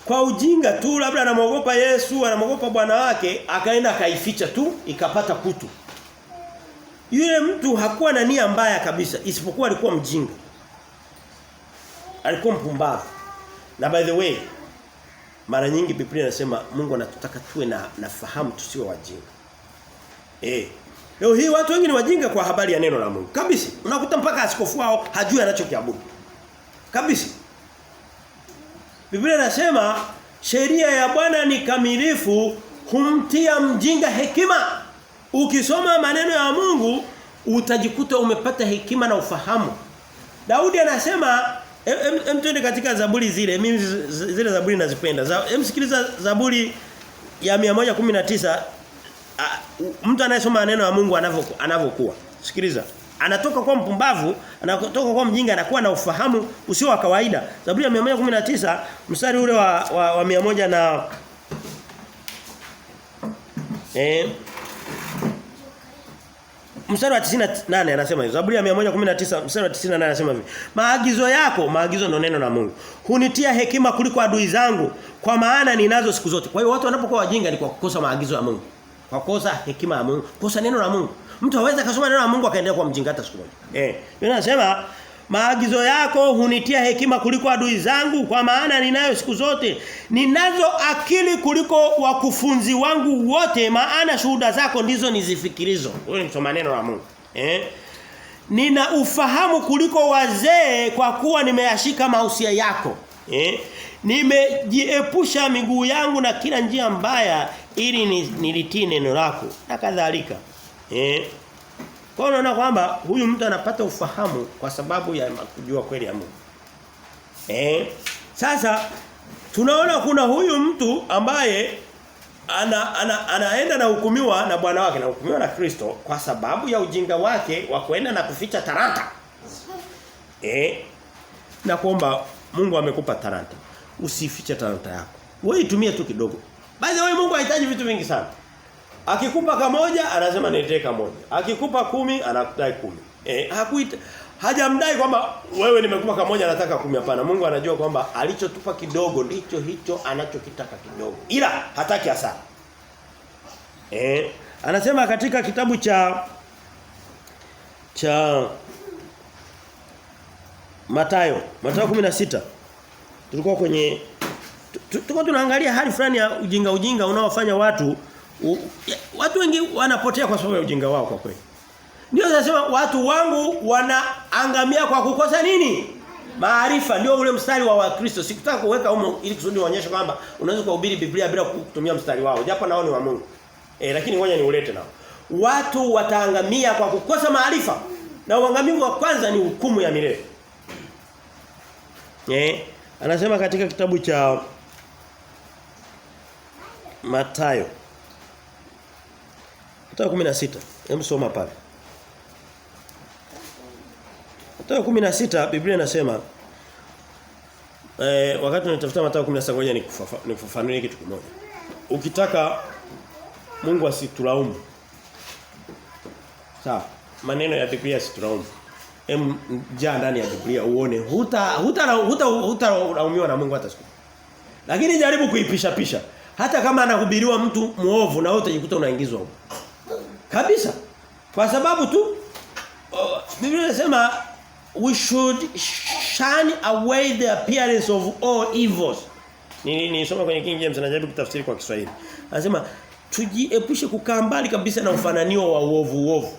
kwa ujinga tu, labda anamuogopa Yesu, anamuogopa bwana wake, akaenda akaificha tu ikapata kutu. Yule mtu hakuwa na nia mbaya kabisa, isipokuwa alikuwa mjinga. Alikuwa mpumbavu. Na by the way, mara nyingi Biblia inasema Mungu anatutaka tuwe na fahamu, tusiwe wajinga. Leo hii watu wengi ni wajinga kwa habari ya neno la Mungu. Kabisa. Unakuta mpaka askofu wao hajui anachokiabudu. Kabisa. Biblia inasema sheria ya Bwana ni kamilifu, humtia mjinga hekima. Ukisoma maneno ya Mungu utajikuta umepata hekima na ufahamu. Daudi anasema twende katika Zaburi zile. Mimi zile Zaburi nazipenda. Msikiliza Zaburi ya 119. Mtu anayesoma maneno ya Mungu anavyokuwa. Sikiliza. Anatoka kwa mpumbavu, anatoka kwa mjinga, anakuwa na ufahamu usio wa kawaida. Zaburi ya 119 mstari ule wa 100 na mstari wa 98 anasema hivi. Zaburi ya 119 mstari wa 98 anasema hivi. Maagizo ndio neno la Mungu. Hunitia hekima kuliko adui zangu, kwa maana ninazo siku zote. Kwa hiyo watu wanapokuwa wajinga ni kwa kukosa maagizo ya Mungu. Kwa kukosa hekima ya Mungu, kukosa neno la Mungu. Mtu hawezi kusoma neno la Mungu akaendelea kuwa mjinga hata siku moja. Biblia inasema maagizo yako hunitia hekima kuliko adui zangu, kwa maana ninayo siku zote. Ninazo akili kuliko wakufunzi wangu wote, maana shuhuda zako ndizo nizifikirizo. Wewe msoma neno la Mungu. Nina ufahamu kuliko wazee, kwa kuwa nimeyashika mausia yako. Nimejiepusha miguu yangu na kila njia mbaya, ili nilitii neno lako na kadhalika. Kwa hiyo unaona kwamba huyu mtu anapata ufahamu kwa sababu ya kujua kweli ya Mungu. Sasa tunaona kuna huyu mtu ambaye anaenda na hukumiwa na bwana wake, na hukumiwa na Kristo kwa sababu ya ujinga wake wa kwenda na kuficha talanta. Na kuomba Mungu amekupa talanta. Usifiche talanta yako. Wewe itumie tu kidogo. Basi wewe Mungu hahitaji vitu vingi sana. Akikupa kamoja anasema niletee kamoja. Akikupa 10 anakudai 10. Hajamdai kwamba wewe nimekupa kamoja nataka 10, hapana. Mungu anajua kwamba alichotupa kidogo ndicho hicho anachokitaka kidogo. Ila hataki hasara. Anasema katika kitabu cha Mathayo 16. Tulikuwa kwenye tulikuwa tunaangalia hali fulani ya ujinga unaofanya watu wengi wanapotea kwa sababu ya ujinga wao kwa kweli. Ndio nasema watu wangu wanaangamia kwa kukosa nini? Maarifa. Ndio ule mstari wa Wakristo. Sikutaka kuweka humo ili kusudi waonyeshe kwamba unaweza kuhubiri Biblia bila kutumia mstari wao. Japo nao ni wa Mungu. Lakini ngoja niulete nao. Watu wataangamia kwa kukosa maarifa. Na uangamivu wa kwanza ni hukumu ya milele. Anasema katika kitabu cha Mathayo 16. Hebu soma pale. Mathayo 16 Biblia inasema wakati tunatafuta Mathayo 16 ngoja nikufafanulie kitu kimoja. Ukitaka Mungu asitulaumu. Sawa. Maneno ya Biblia asitulaumu. Jaa ndani ya Biblia uone hutalaumiwa na Mungu hata siku. Lakini jaribu kuipisha. Hata kama anahubiriwa mtu muovu na wewe utajikuta unaingizwa huko. Kabisa. Kwa sababu tu Biblia inasema we should shun away the appearance of all evils. Nisoma kwenye King James najaribu kutafsiri kwa Kiswahili. Anasema tujiepushe kukaa mbali kabisa na ufananio wa uovu.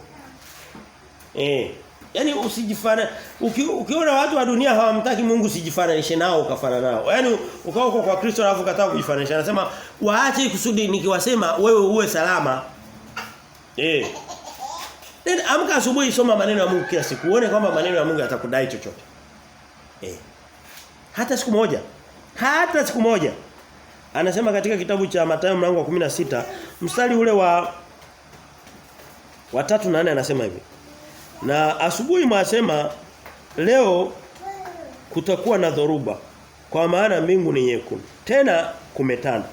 Yaani usijifana ukiona watu wa dunia hawamtaki Mungu usijifananishe nao ukafana nao. Yaani ukao kwa Kristo alafu kataa kujifananisha. Anasema waache kusudi nikiwasema wewe uwe salama. Amka asubuhi soma maneno ya Mungu kila siku. Uone kwamba maneno ya Mungu yatakudai chochote. Hata siku moja. Anasema katika kitabu cha Mathayo mlango wa 16 mstari ule wa 3 na 4 anasema hivi. Na asubuhi mwasema leo kutakuwa na dhoruba kwa maana mbingu ni nyekundu. Tena kumetanda.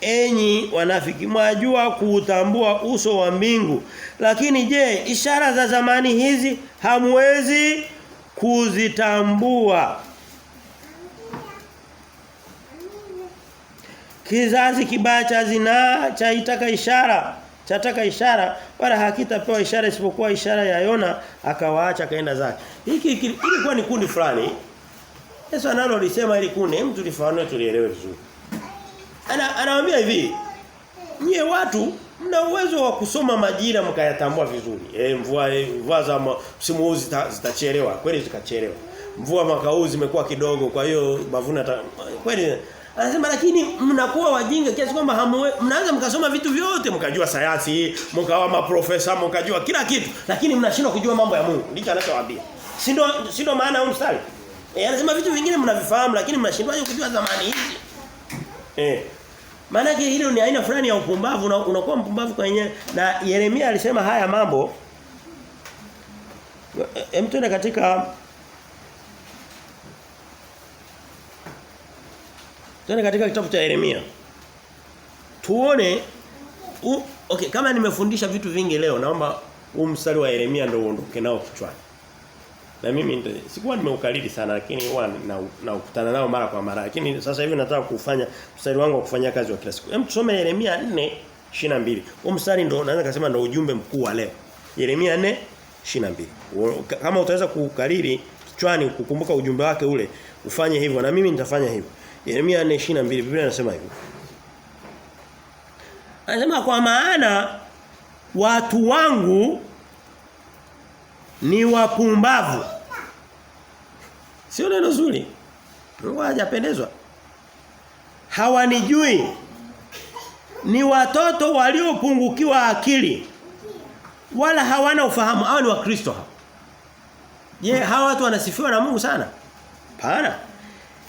Enyi wanafiki mwajua kuutambua uso wa mbingu, lakini je, ishara za zamani hizi hamwezi kuzitambua? Kizazi kibaya cha zinaa chataka ishara wala hakitapewa ishara isipokuwa ishara ya Yona, akawaacha akaenda zake. Hiki ilikuwa ni kundi fulani. Yesu analolisema ili kundi mtu lifafanue tulielewe vizuri. Anawaambia hivi, nyie watu mna uwezo wa kusoma majira mkayatambua vizuri. Mvua za msimu huu zitachelewa, kweli zikachelewa. Mvua mwaka huu zimekuwa kidogo, kwa hiyo mavuno kweli. Anasema lakini mnakuwa wajinga kiasi kwamba mnaanza mkasoma vitu vyote, mkajua sayansi, mkawa maprofesa, mkajua kila kitu, lakini mnashindwa kujua mambo ya Mungu. Ndicho anachowaambia. Si ndio maana huyu mstari. Anasema vitu vingine mnavifahamu lakini mnashindwa kujua zamani hizi. Maana yake hilo ni aina fulani ya upumbavu, na unakuwa mpumbavu kwa yenyewe. Na Yeremia alisema haya mambo. Twende katika kitabu cha Yeremia. Tuone okay, kama nimefundisha vitu vingi leo naomba huu mstari wa Yeremia ndio uondoke nao kichwani. Na mimi sikuwa nimeukariri sana lakini huwa naukutana nao mara kwa mara. Lakini sasa hivi nataka kufanya mstari wangu wa kufanya kazi wa kila siku. Hem tusome Yeremia 4:22. Huu mstari ndio naweza kusema ndio ujumbe mkuu wa leo. Yeremia 4:22. Kama utaweza kukariri kichwani kukumbuka ujumbe wake ule, ufanye hivyo na mimi nitafanya hivyo. Yeremia 4:22 Biblia inasema hivyo. Anasema kwa maana watu wangu ni wapumbavu. Sio neno zuri. Mungu hajapendezwa. Hawanijui. Ni watoto waliopungukiwa akili. Wala hawana ufahamu. Hao ni Wakristo hao. Je, hawa watu wanasifiwa na Mungu sana? Hapana.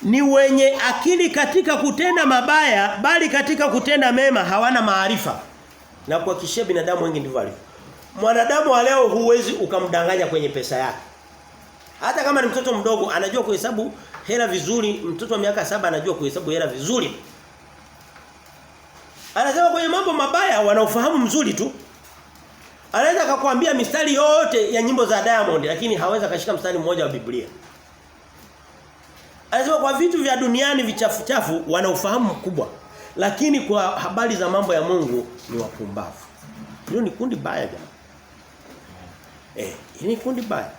Ni wenye akili katika kutenda mabaya, bali katika kutenda mema hawana maarifa. Na kuhakikishia binadamu wengi ndivyo walivyo. Mwanadamu wa leo huwezi ukamdanganya kwenye pesa yake. Hata kama ni mtoto mdogo anajua kuhesabu hela vizuri, mtoto wa miaka 7 anajua kuhesabu hela vizuri. Anasema kwenye mambo mabaya wana ufahamu mzuri tu. Anaweza akakwambia mistari yote ya nyimbo za Diamond lakini hawezi akashika mstari mmoja wa Biblia. Anasema kwa vitu vya duniani vichafu chafu wana ufahamu mkubwa. Lakini kwa habari za mambo ya Mungu ni wapumbavu. Hilo ni kundi baya jamani. Hili ni kundi baya.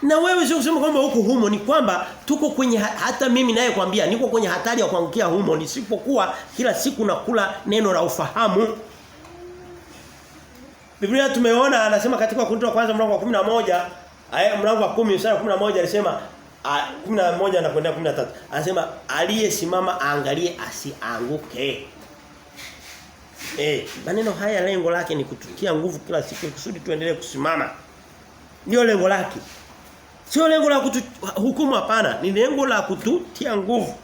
Na wewe sio kusema kwamba huko humo, ni kwamba tuko kwenye hata mimi naye kwambia niko kwenye hatari ya kuangukia humo nisipokuwa kila siku nakula neno la ufahamu. Biblia tumeona anasema katika Wakorintho wa kwanza mlango wa 11, mlango wa 10 mstari wa 11 alisema 11 na kwenda 13. Anasema aliyesimama aangalie asianguke. Maneno haya lengo lake ni kututia nguvu kila siku kusudi tuendelee kusimama. Ndio lengo lake. Sio lengo la kutuhukumu hapana, ni lengo la kututia nguvu.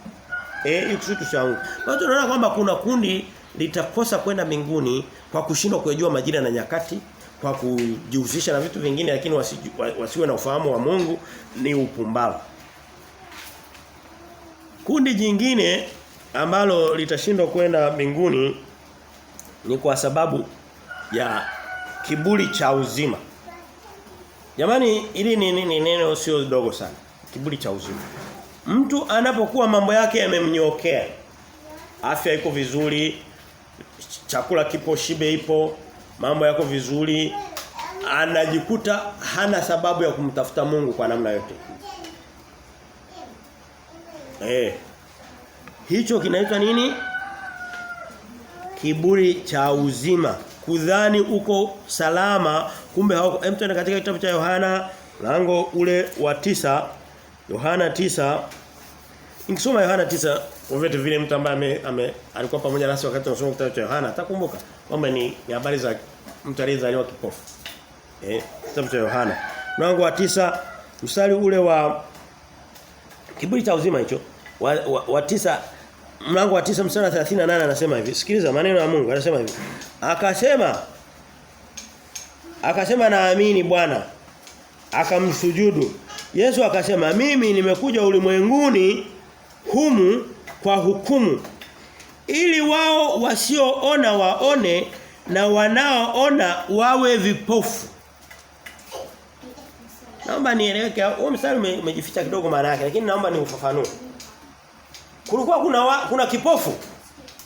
Ili kusudi tusianguke. Watu wanaona kwamba kuna kundi litakosa kwenda mbinguni kwa kushindwa kujua majira na nyakati, kwa kujihusisha na vitu vingine lakini wasiwe na ufahamu wa Mungu, ni upumbavu. Kundi jingine ambalo litashindwa kwenda mbinguni ni kwa sababu ya kiburi cha uzima. Jamani, hili ni neno sio dogo sana. Kiburi cha uzima. Mtu anapokuwa mambo yake yamemnyokea, afya iko vizuri, chakula kipo, shibe ipo, mambo yako vizuri, anajikuta hana sababu ya kumtafuta Mungu kwa namna yote. Hicho kinaitwa nini? Kiburi cha uzima. Kudhani uko salama kumbe hauko. Hem tuende katika kitabu cha Yohana mlango ule wa 9. Yohana 9. Nikisoma Yohana 9 kwa vile vile mtu ambaye alikuwa pamoja nasi wakati tunasoma kitabu cha Yohana atakumbuka kwamba ni habari za mtu aliyezaliwa kipofu. Kitabu cha Yohana mlango wa 9 mstari ule wa kiburi cha uzima hicho wa 9 mlango wa 9 mstari wa 38 anasema hivi. Sikiliza maneno ya Mungu anasema hivi. Akasema naamini Bwana. Akamsujudu. Yesu akasema mimi nimekuja ulimwenguni humu kwa hukumu ili wao wasioona waone na wanaoona wawe vipofu. Naomba nieleweke, huo mstari umejificha kidogo maana yake lakini naomba niufafanue. Kulikuwa kuna kipofu.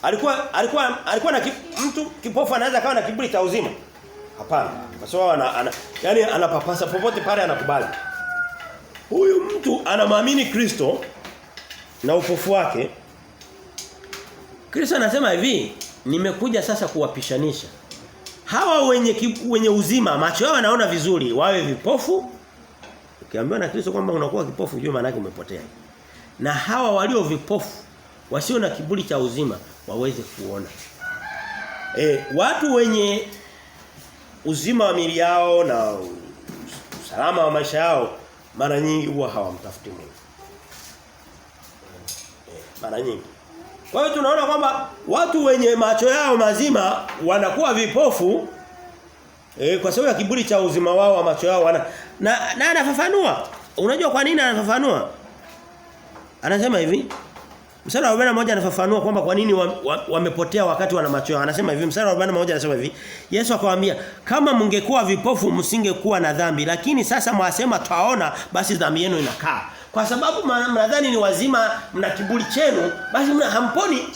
Alikuwa na mtu kipofu anaweza kawa na kiburi cha uzima? Hapana. Kwa sababu yani anapapasa popote pale anakubali. Huyu mtu anamwamini Kristo na upofu wake. Kristo anasema hivi, nimekuja sasa kuwapishanisha. Hawa wenye uzima, macho yao yanaona vizuri, wawe vipofu. Ukiambiwa na Kristo kwamba unakuwa kipofu, jua maana yake umepotea. Na hawa walio vipofu, wasio na kiburi cha uzima, waweze kuona. Watu wenye uzima wa miili yao na usalama wa maisha yao mara nyingi huwa hawamtafuti Mungu. Mara nyingi. Kwa hiyo tunaona kwamba watu wenye macho yao mazima wanakuwa vipofu kwa sababu ya kiburi cha uzima wao wa macho yao na anafafanua. Unajua kwa nini anafafanua? Anasema hivi, Mstari wa 41 anafafanua kwamba kwa nini wamepotea wakati wana macho yao. Anasema hivi, mstari wa 41 anasema hivi, Yesu akawaambia, kama mngekuwa vipofu msingekuwa na dhambi, lakini sasa mwasema twaona, basi dhambi yenu inakaa. Kwa sababu mnadhani ni wazima, mna kiburi chenu, basi hamponi.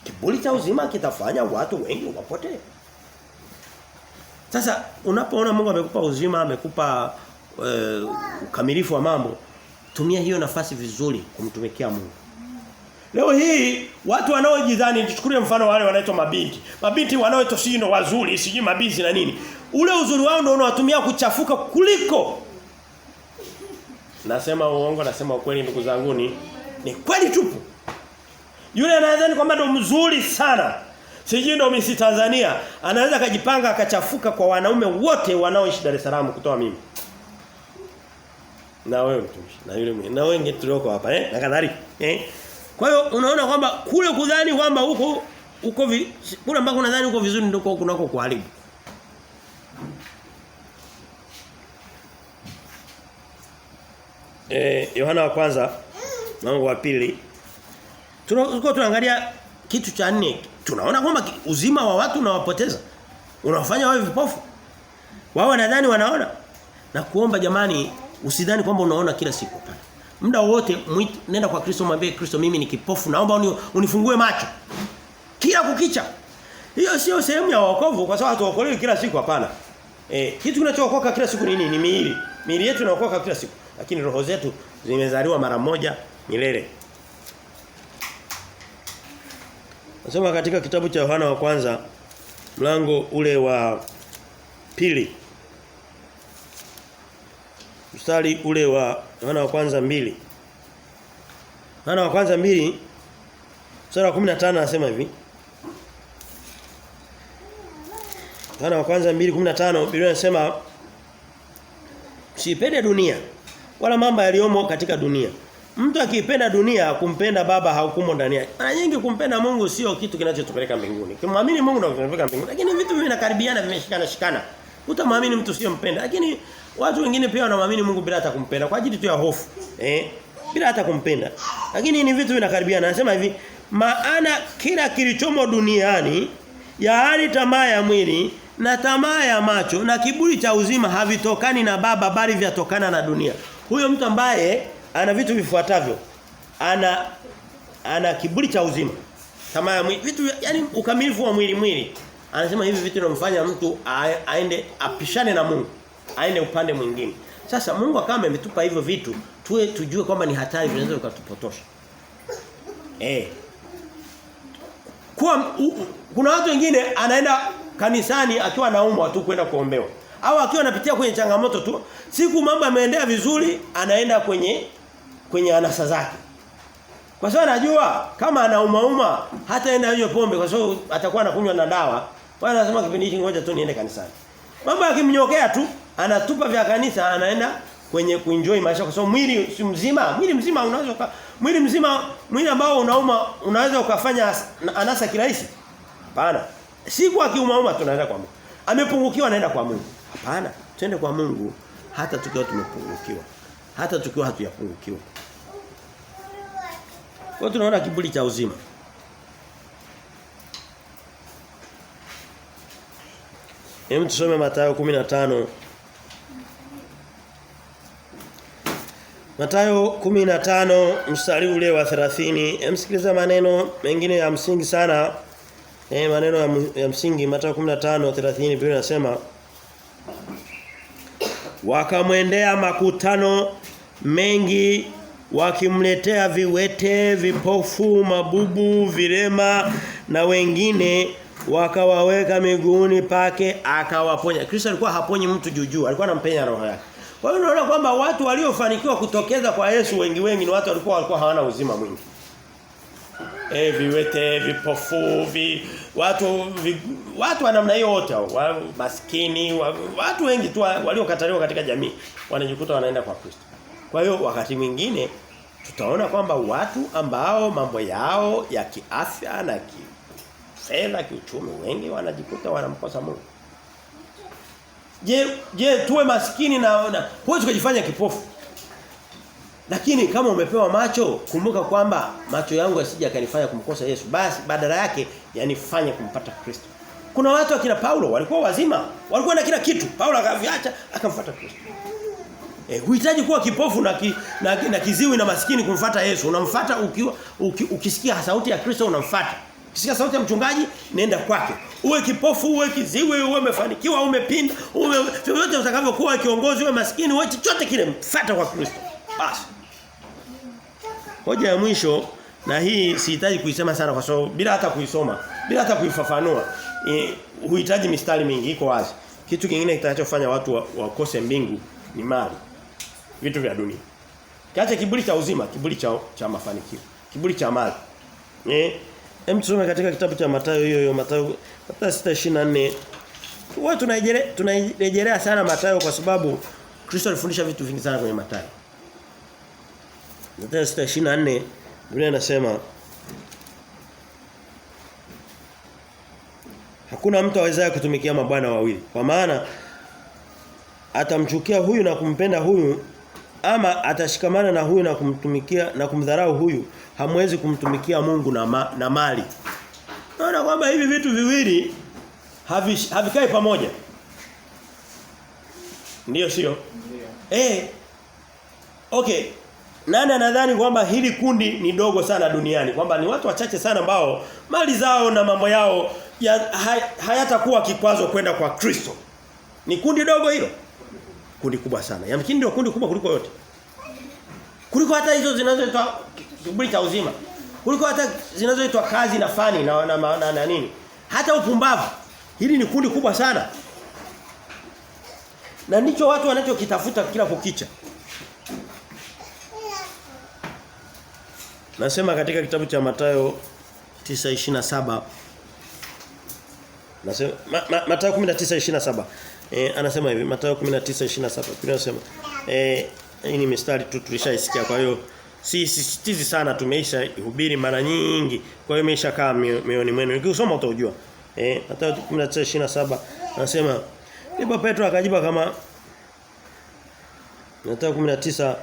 Kiburi cha uzima kitafanya watu wengi wapotee. Sasa unapoona Mungu amekupa uzima, amekupa ukamilifu wa mambo, tumia hiyo nafasi vizuri kumtumikia Mungu. Leo hii watu wanaojidhani, tuchukulie mfano wale wanaitwa mabinti. Mabinti wanaoitwa sio wazuri, siji mabizi na nini. Ule uzuri wao ndio unawatumia kuchafuka kuliko. Nasema uongo, nasema ukweli ndugu zangu, ni kweli tupu. Yule anadhani kwamba ndo mzuri sana. Siji ndo Miss Tanzania, anaweza kujipanga akachafuka kwa wanaume wote wanaoishi Dar es Salaam kutoa mimi. Na wewe mtumishi, na yule mwingine, na wengi tulioko hapa na kadhalika. Kwa hiyo unaona kwamba kule kudhani kwamba huko kule ambako unadhani uko vizuri ndio kunako kuharibu. Yohana wa kwanza mlango wa 2 tunaangalia kitu cha 4. Tunaona kwamba uzima wa watu unawapoteza. Unawafanya wawe vipofu. Wao wanadhani wanaona. Na kuomba jamani, usidhani kwamba unaona kila siku hapana. Muda wote nenda kwa Kristo, mwambie Kristo, mimi ni kipofu, naomba unifungue macho. Kila kukicha. Hiyo sio sehemu ya wokovu, kwa sababu hatuokolewi kila siku hapana. Kitu kinachookoka kila siku ni nini? Ni miili. Miili yetu inaokoka kila siku, lakini roho zetu zimezaliwa mara moja milele. Nasoma katika kitabu cha Yohana wa kwanza mlango ule wa 2. Mstari ule wa Yohana wa kwanza 2. Yohana wa kwanza 2 mstari wa 15 anasema hivi. Yohana wa kwanza 2:15 Biblia inasema, msipende dunia wala mambo yaliyomo katika dunia. Mtu akipenda dunia, kumpenda Baba haukumo ndani yake. Mara nyingi kumpenda Mungu sio kitu kinachotupeleka mbinguni. Kimwamini Mungu ndio kinatupeleka mbinguni. Lakini vitu vinakaribiana, vimeshikana. Utamwamini mtu sio mpenda. Lakini watu wengine pia wanamwamini Mungu bila hata kumpenda kwa ajili tu ya hofu. Bila hata kumpenda. Lakini ni vitu vinakaribiana. Anasema hivi, maana kila kilichomo duniani, yaani tamaa ya mwili na tamaa ya macho na kiburi cha uzima havitokani na Baba bali vyatokana na dunia. Huyo mtu ambaye ana vitu vifuatavyo. Ana kiburi cha uzima. Tamaa ya mwili, vitu yani ukamilifu wa mwili. Anasema hivi vitu vinamfanya mtu aende apishane na Mungu. Aende upande mwingine. Sasa Mungu akama ametupa hivyo vitu, tujue kwamba ni hatari, vinaweza kutupotosha. Kuna watu wengine anaenda kanisani akiwa anaumwa tu kwenda kuombewa. Au akiwa anapitia kwenye changamoto tu, siku mambo yameendea vizuri, anaenda kwenye anasa zake. Kwa sababu anajua kama anauma hataenda hiyo pombe, kwa sababu atakuwa anakunywa na dawa. Bwana anasema kipindi hiki ngoja tu niende kanisani. Mambo yakimnyokea tu, anatupa vya kanisa, anaenda kwenye kuenjoy maisha, kwa sababu mwili si mzima. Mwili mzima ambao unauma unaweza ukafanya anasa kirahisi. Hapana. Siku akiuma tunaenda kwa Mungu. Amepungukiwa anaenda kwa Mungu. Hapana. Twende kwa Mungu hata tukiwa tumepungukiwa. Hata tukiwa hatuyapungukiwa. Kwa tunaona kiburi cha uzima. Hebu tusome Mathayo 15. Mathayo 15 mstari ule wa 30. Msikiliza maneno mengine ya msingi sana. Maneno ya msingi. Mathayo 15:30 Biblia inasema, wakamwendea makutano mengi wakimletea viwete, vipofu, mabubu, vilema na wengine, wakawaweka miguuni pake akawaponya. Kristo alikuwa haponyi mtu juujuu, alikuwa anampenya roho yake. Kwa hiyo unaona kwamba watu waliofanikiwa kutokeza kwa Yesu wengi ni watu walikuwa hawana uzima mwingi. Viwete, vipofu, watu wa namna hiyo wote, maskini, watu wengi tu waliokataliwa katika jamii wanajikuta wanaenda kwa Kristo. Kwa hiyo wakati mwingine tutaona kwamba watu ambao mambo yao ya kiafya na kifedha, kiuchumi, wengi wanajikuta wanamkosa Mungu. Je, tuwe maskini na huwezi kujifanya kipofu. Lakini kama umepewa macho, kumbuka kwamba macho yangu yasije yakanifanya kumkosa Yesu. Basi badala yake yanifanye kumpata Kristo. Kuna watu akina Paulo walikuwa wazima, walikuwa na kila kitu. Paulo akaviacha akamfuata Kristo. Huhitaji kuwa kipofu na kiziwi na maskini kumfuata Yesu. Unamfuata ukisikia sauti ya Kristo unamfuata. Ukisikia sauti ya mchungaji nenda kwake. Uwe kipofu, uwe kiziwi, uwe umefanikiwa, umepinda, vyovyote utakavyokuwa kiongozi, uwe maskini, uwe chochote kile mfuata kwa Kristo. Basi. Hoja ya mwisho, na hii sihitaji kuisema sana kwa sababu bila hata kuisoma, bila hata kuifafanua, huhitaji mistari mingi, iko wazi. Kitu kingine kitakachofanya watu wakose mbingu ni mali. Vitu vya dunia. Kiache kiburi cha uzima, kiburi cha mafanikio, kiburi cha mali. Hem tusome katika kitabu cha Mathayo hiyo Mathayo 6:24. Huwa tunarejelea sana Mathayo kwa sababu Kristo alifundisha vitu vingi sana kwenye Mathayo. Mathayo 6:24 Biblia inasema hakuna mtu awezaye kutumikia mabwana wawili. Kwa maana atamchukia huyu na kumpenda huyu, ama atashikamana na huyu na kumtumikia na kumdharau huyu. Hamwezi kumtumikia Mungu na mali. Naona kwamba hivi vitu viwili havikai pamoja. Ndio sio? Ndio. Okay. Nani anadhani kwamba hili kundi ni dogo sana duniani? Kwamba ni watu wachache sana ambao mali zao na mambo yao hayatakuwa kikwazo kwenda kwa Kristo. Ni kundi dogo hilo? Kundi kubwa sana. Yamkini ndio kundi kubwa kuliko yote. Kuliko hata hizo zinazoitwa kiburi cha uzima. Kuliko hata zinazoitwa kazi na fani na nini. Hata upumbavu. Hili ni kundi kubwa sana. Na ndicho watu wanachokitafuta kila kukicha. Nasema katika kitabu cha Mathayo 9:27. Nasema Mathayo 19:27. Anasema hivi Mathayo 19:27. Biblia inasema hii ni mistari tu tulishaisikia, kwa hiyo sisitizi sana, tumeisha hubiri mara nyingi, kwa hiyo imeisha kaa mioyoni mwenu. Ukisoma utajua. Mathayo 19:27 anasema ndipo Petro akajibu kama Mathayo 19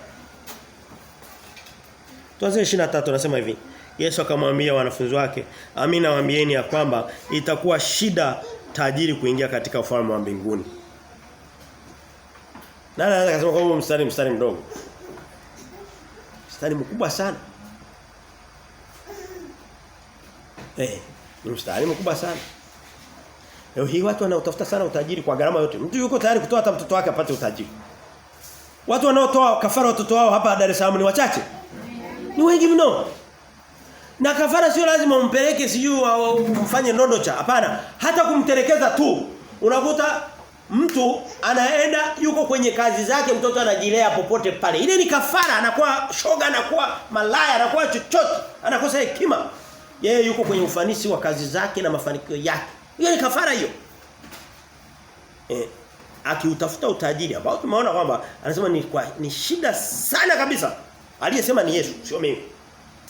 tuanze 23 anasema hivi. Yesu akamwambia wanafunzi wake, "Amina nawaambieni ya kwamba itakuwa shida tajiri kuingia katika ufalme wa mbinguni." Nani anaweza kusema kwa huo mstari mdogo? Mstari mkubwa sana. Ni mstari mkubwa sana. Leo hii watu wanaotafuta sana utajiri kwa gharama yote. Mtu yuko tayari kutoa hata mtoto wake apate utajiri. Watu wanaotoa kafara watoto wao hapa Dar es Salaam ni wachache. Ni wengi mno. Na kafara sio lazima umpeleke sijui umfanye ndondocha. Hapana, hata kumtelekeza tu. Unakuta mtu anaenda yuko kwenye kazi zake, mtoto anajilea popote pale. Ile ni kafara, anakuwa shoga, anakuwa malaya, anakuwa chochote, anakosa hekima. Yeye yuko kwenye ufanisi wa kazi zake na mafanikio yake. Hiyo ni kafara hiyo. Akiutafuta utajiri ambao tumeona kwamba anasema ni shida sana kabisa. Aliyesema ni Yesu, sio mimi.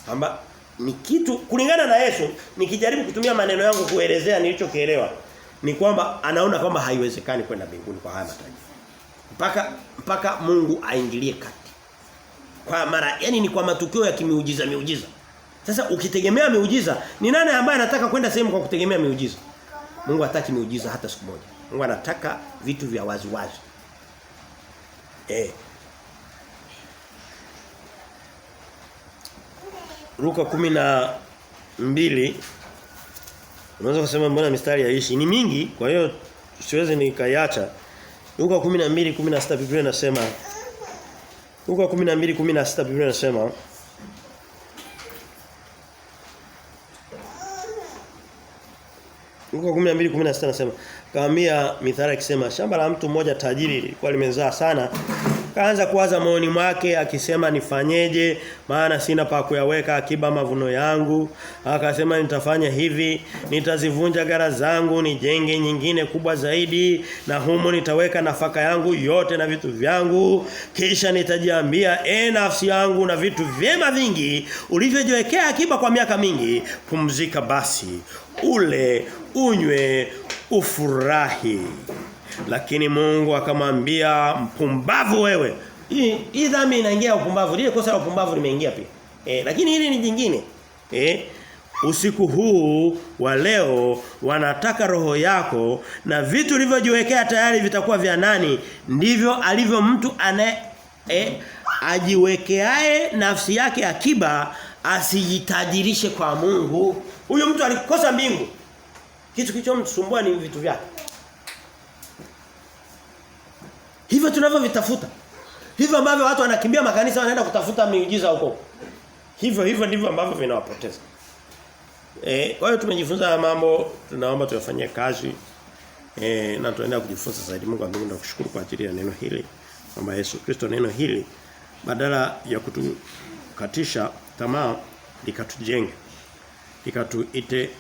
Kwamba ni kitu kulingana na Yesu, nikijaribu kutumia maneno yangu kuelezea nilichokielewa, ni kwamba anaona kwamba haiwezekani kwenda mbinguni kwa haya matajiri. Mpaka Mungu aingilie kati. Kwa mara, yani ni kwa matukio ya miujiza. Sasa ukitegemea miujiza, ni nani ambaye anataka kwenda sehemu kwa kutegemea miujiza? Mungu hataki miujiza hata siku moja. Mungu anataka vitu vya wazi. Luka 12 unaweza kusema mbona mistari haishi ni mingi, kwa hiyo siwezi nikaiacha. Luka 12:16 Biblia inasema Luka 12:16 Biblia inasema Luka 12:16 anasema kaambia mithali akisema shamba la mtu mmoja tajiri lilikuwa limezaa sana. Kaanza kuwaza moyoni mwake akisema nifanyeje, maana sina pa kuyaweka akiba mavuno yangu. Akasema nitafanya hivi, nitazivunja gara zangu nijenge nyingine kubwa zaidi, na humo nitaweka nafaka yangu yote na vitu vyangu. Kisha nitajiambia nafsi yangu na vitu vyema vingi ulivyojiwekea akiba kwa miaka mingi, pumzika basi, ule, unywe, ufurahi. Lakini Mungu akamwambia mpumbavu wewe, Hii dhambi inaingia upumbavu. Lile kosa la upumbavu limeingia pia. Lakini hili ni jingine. Usiku huu wa leo wanataka roho yako na vitu ulivyojiwekea tayari vitakuwa vya nani? Ndivyo alivyo mtu ajiwekeae nafsi yake akiba asijitajirishe kwa Mungu. Huyo mtu alikosa mbingu. Kitu kilichomsumbua ni vitu vyake. Hivyo tunavyovitafuta. Hivyo ambavyo watu wanakimbia makanisa wanaenda kutafuta miujiza huko. Hivyo ndivyo ambavyo vinawapoteza. Kwa hiyo tumejifunza mambo, tunaomba tuyafanyie kazi. Na tunaenda kujifunza zaidi. Mungu atubariki na kushukuru kwa ajili ya neno hili. Kwamba Yesu Kristo neno hili badala ya kutukatisha tamaa likatujenge. Likatuite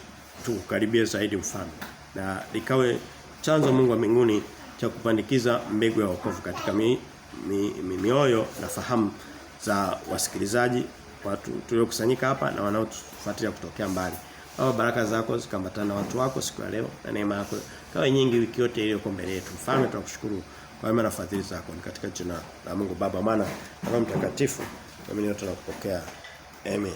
tukaribie zaidi mfano. Na likawe chanzo Mungu wa mbinguni cha kupandikiza mbegu ya wokovu katika mioyo na fahamu za wasikilizaji, watu tuliokusanyika hapa na wanaotufuatilia kutokea mbali. Baba, baraka zako zikambatana na watu wako siku ya leo na neema yako kawe nyingi wiki yote iliyoko mbele yetu. Mfalme, tunakushukuru kwa wema na fadhili zako. Ni katika jina la Mungu Baba, Mwana na Roho Mtakatifu. Mimi tunakupokea. Amen.